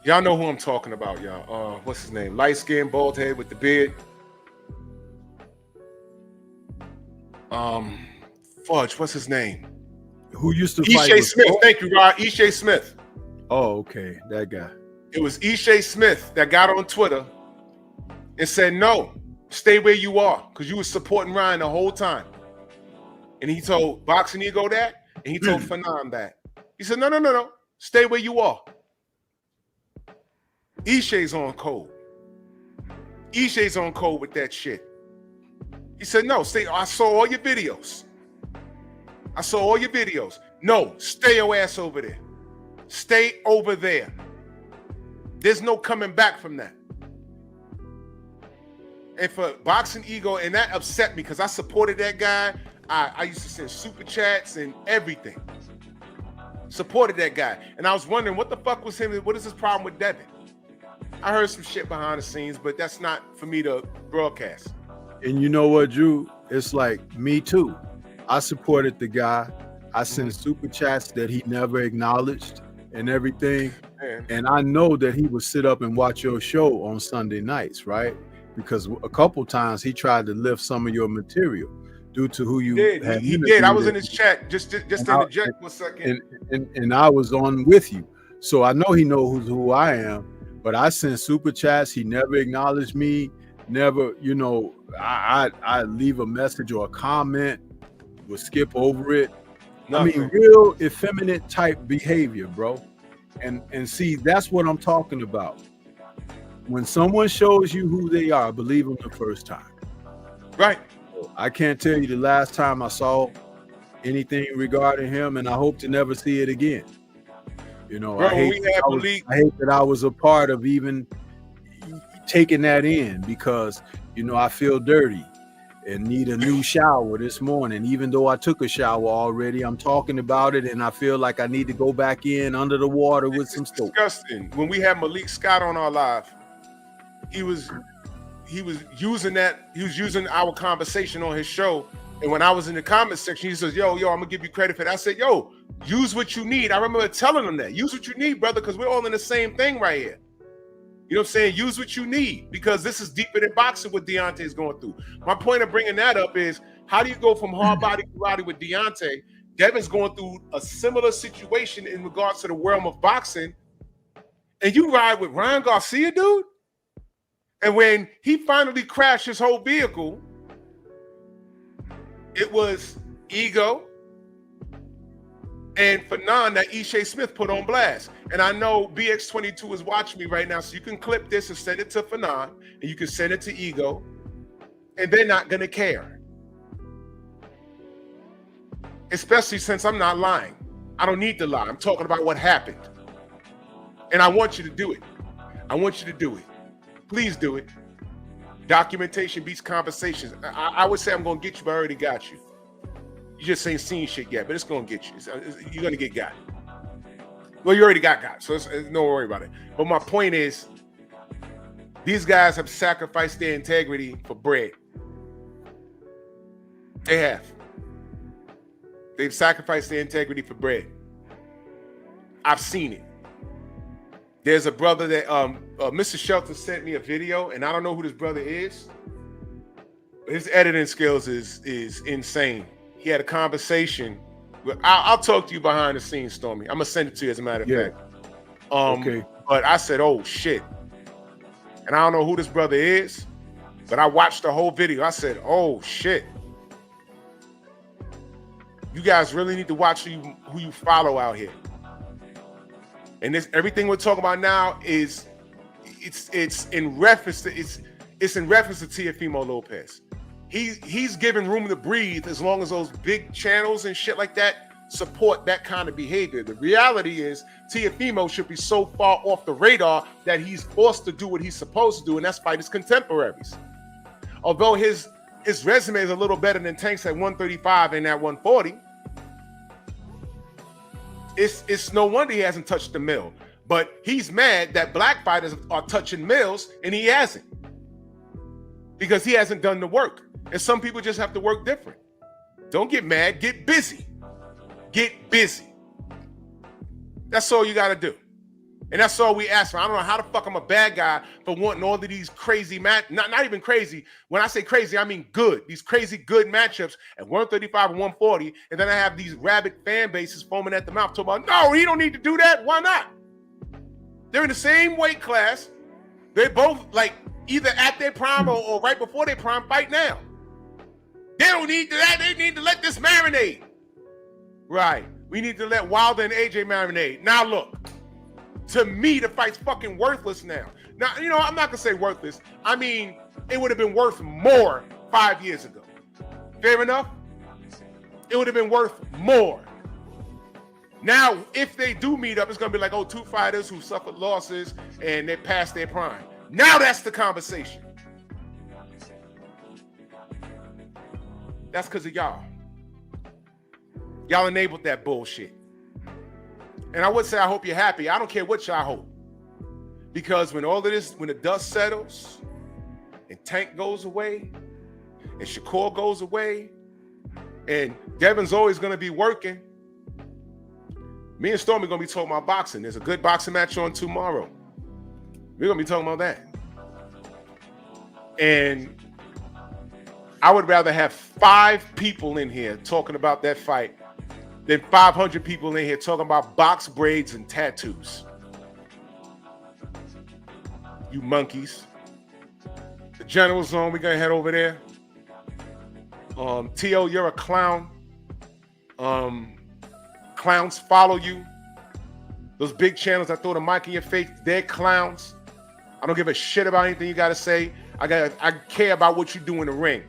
Y'all know who I'm talking about, y'all. What's his name? Light skin, bald head with the beard. Fudge, what's his name? Who used to fight? Ishe Smith. Thank you, Rod. Ishe Smith. Oh, okay, that guy. It was Ishe Smith that got on Twitter and said, no, stay where you are, because you were supporting Ryan the whole time. And he told Boxing Ego that, and he told Fanon that. He said, no, stay where you are. Ishe's on code. Ishe's on code with that shit. He said, no, stay. I saw all your videos. No, stay your ass over there. Stay over there. There's no coming back from that. And for Boxing Ego, and that upset me because I supported that guy. I used to send super chats and everything. Supported that guy. And I was wondering what the fuck was him, what is his problem with Devin? I heard some shit behind the scenes, but that's not for me to broadcast. And you know what, Drew? It's like me too. I supported the guy. I sent super chats that he never acknowledged and everything. Man. And I know that he would sit up and watch your show on Sunday nights, right? Because a couple times he tried to lift some of your material due to who you had. He did. I was in his chat just to interject for a second. And I was on with you. So I know he knows who I am, but I sent super chats. He never acknowledged me. Never, you know, I leave a message or a comment, would skip over it. Nothing. I mean, real effeminate type behavior, bro. And see, that's what I'm talking about. when someone shows you who they are, believe them the first time. Right. I can't tell you the last time I saw anything regarding him, and I hope to never see it again. You know, Bro, I hate that I was a part of even taking that in, because, you know, I feel dirty and need a new shower this morning. Even though I took a shower already, I'm talking about it, and I feel like I need to go back in under the water with some soap. Disgusting. When we had Malik Scott on our live, he was using our conversation on his show. And when I was in the comment section, he says, yo, I'm gonna give you credit for that. I said, yo, use what you need. I remember telling him that. Use what you need, brother, because we're all in the same thing right here. You know what I'm saying? Use what you need, because this is deeper than boxing what Deontay is going through. My point of bringing that up is, how do you go from hard body to karate with Deontay? Devin's going through a similar situation in regards to the realm of boxing, and you ride with Ryan Garcia, dude? And when he finally crashed his whole vehicle, it was ego and Fanon that Ishe Smith put on blast. And I know BX22 is watching me right now, so you can clip this and send it to Fanon, and you can send it to Ego, and they're not gonna care. Especially since I'm not lying. I don't need to lie. I'm talking about what happened. And I want you to do it. I want you to do it. Please do it. Documentation beats conversations. I would say I'm gonna get you, but I already got you. You just ain't seen shit yet, but it's gonna get you. You're gonna get got. Well, you already got, so no worry about it. But my point is, these guys have sacrificed their integrity for bread. They have. They've sacrificed their integrity for bread. I've seen it. There's a brother that Mr. Shelton sent me a video, and I don't know who this brother is. His editing skills is insane. He had a conversation. I'll talk to you behind the scenes, Stormy. I'm gonna send it to you, as a matter of fact. Okay. But I said, oh shit. And I don't know who this brother is, but I watched the whole video. I said, oh shit. You guys really need to watch who you follow out here. And everything we're talking about now is it's in reference to Teofimo Lopez. He's given room to breathe as long as those big channels and shit like that support that kind of behavior. The reality is Teofimo should be so far off the radar that he's forced to do what he's supposed to do, and that's fight his contemporaries. Although his resume is a little better than Tank's at 135 and at 140, it's no wonder he hasn't touched the mill. But he's mad that black fighters are touching mills and he hasn't, because he hasn't done the work. And some people just have to work different. Don't get mad, get busy. Get busy. That's all you got to do. And that's all we ask for. I don't know how the fuck I'm a bad guy for wanting all of these crazy not even crazy. When I say crazy, I mean good. These crazy good matchups at 135 and 140. And then I have these rabid fan bases foaming at the mouth talking about, no, he don't need to do that. Why not? They're in the same weight class. They're both like either at their prime or right before their prime. Fight now. They don't need that. They need to let this marinate. Right. We need to let Wilder and AJ marinate. Now look, to me, the fight's fucking worthless now. Now, you know, I'm not gonna say worthless. I mean, it would have been worth more 5 years ago. Fair enough? It would have been worth more. Now, if they do meet up, it's gonna be like, oh, two fighters who suffered losses and they're past their prime. Now that's the conversation. That's because of y'all. Y'all enabled that bullshit. And I would say I hope you're happy. I don't care what y'all hope. Because when all of this, when the dust settles, and Tank goes away, and Shakur goes away, and Devin's always going to be working, me and Stormy are going to be talking about boxing. There's a good boxing match on tomorrow. We're going to be talking about that. And I would rather have 5 people in here talking about that fight than 500 people in here talking about box braids and tattoos. You monkeys. The General Zone, we're going to head over there. T.O., you're a clown. Clowns follow you. Those big channels that throw the mic in your face, they're clowns. I don't give a shit about anything you gotta say. I care about what you do in the ring.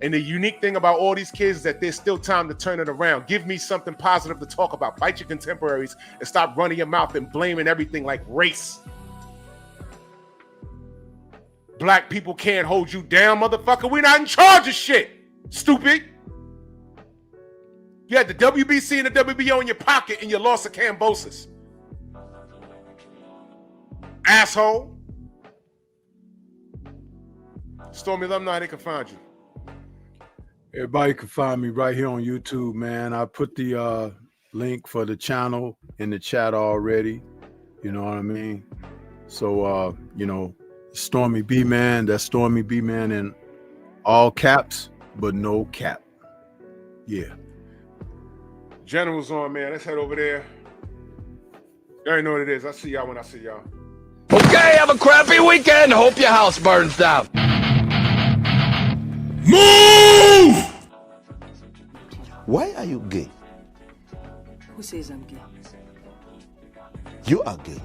And the unique thing about all these kids is that there's still time to turn it around. Give me something positive to talk about. Fight your contemporaries and stop running your mouth and blaming everything like race. Black people can't hold you down, motherfucker. We're not in charge of shit. Stupid. You had the WBC and the WBO in your pocket and you lost to Cambosis. Asshole. Stormy, let them know how they can find you. Everybody can find me right here on YouTube, man. I put the link for the channel in the chat already. You know what I mean? So, you know, Stormy B Man, that's Stormy B Man in all caps, but no cap. Yeah. General's on, man. Let's head over there. You already know what it is. I'll see y'all when I see y'all. Okay, have a crappy weekend. Hope your house burns down. Move! Why are you gay? Who says I'm gay? You are gay.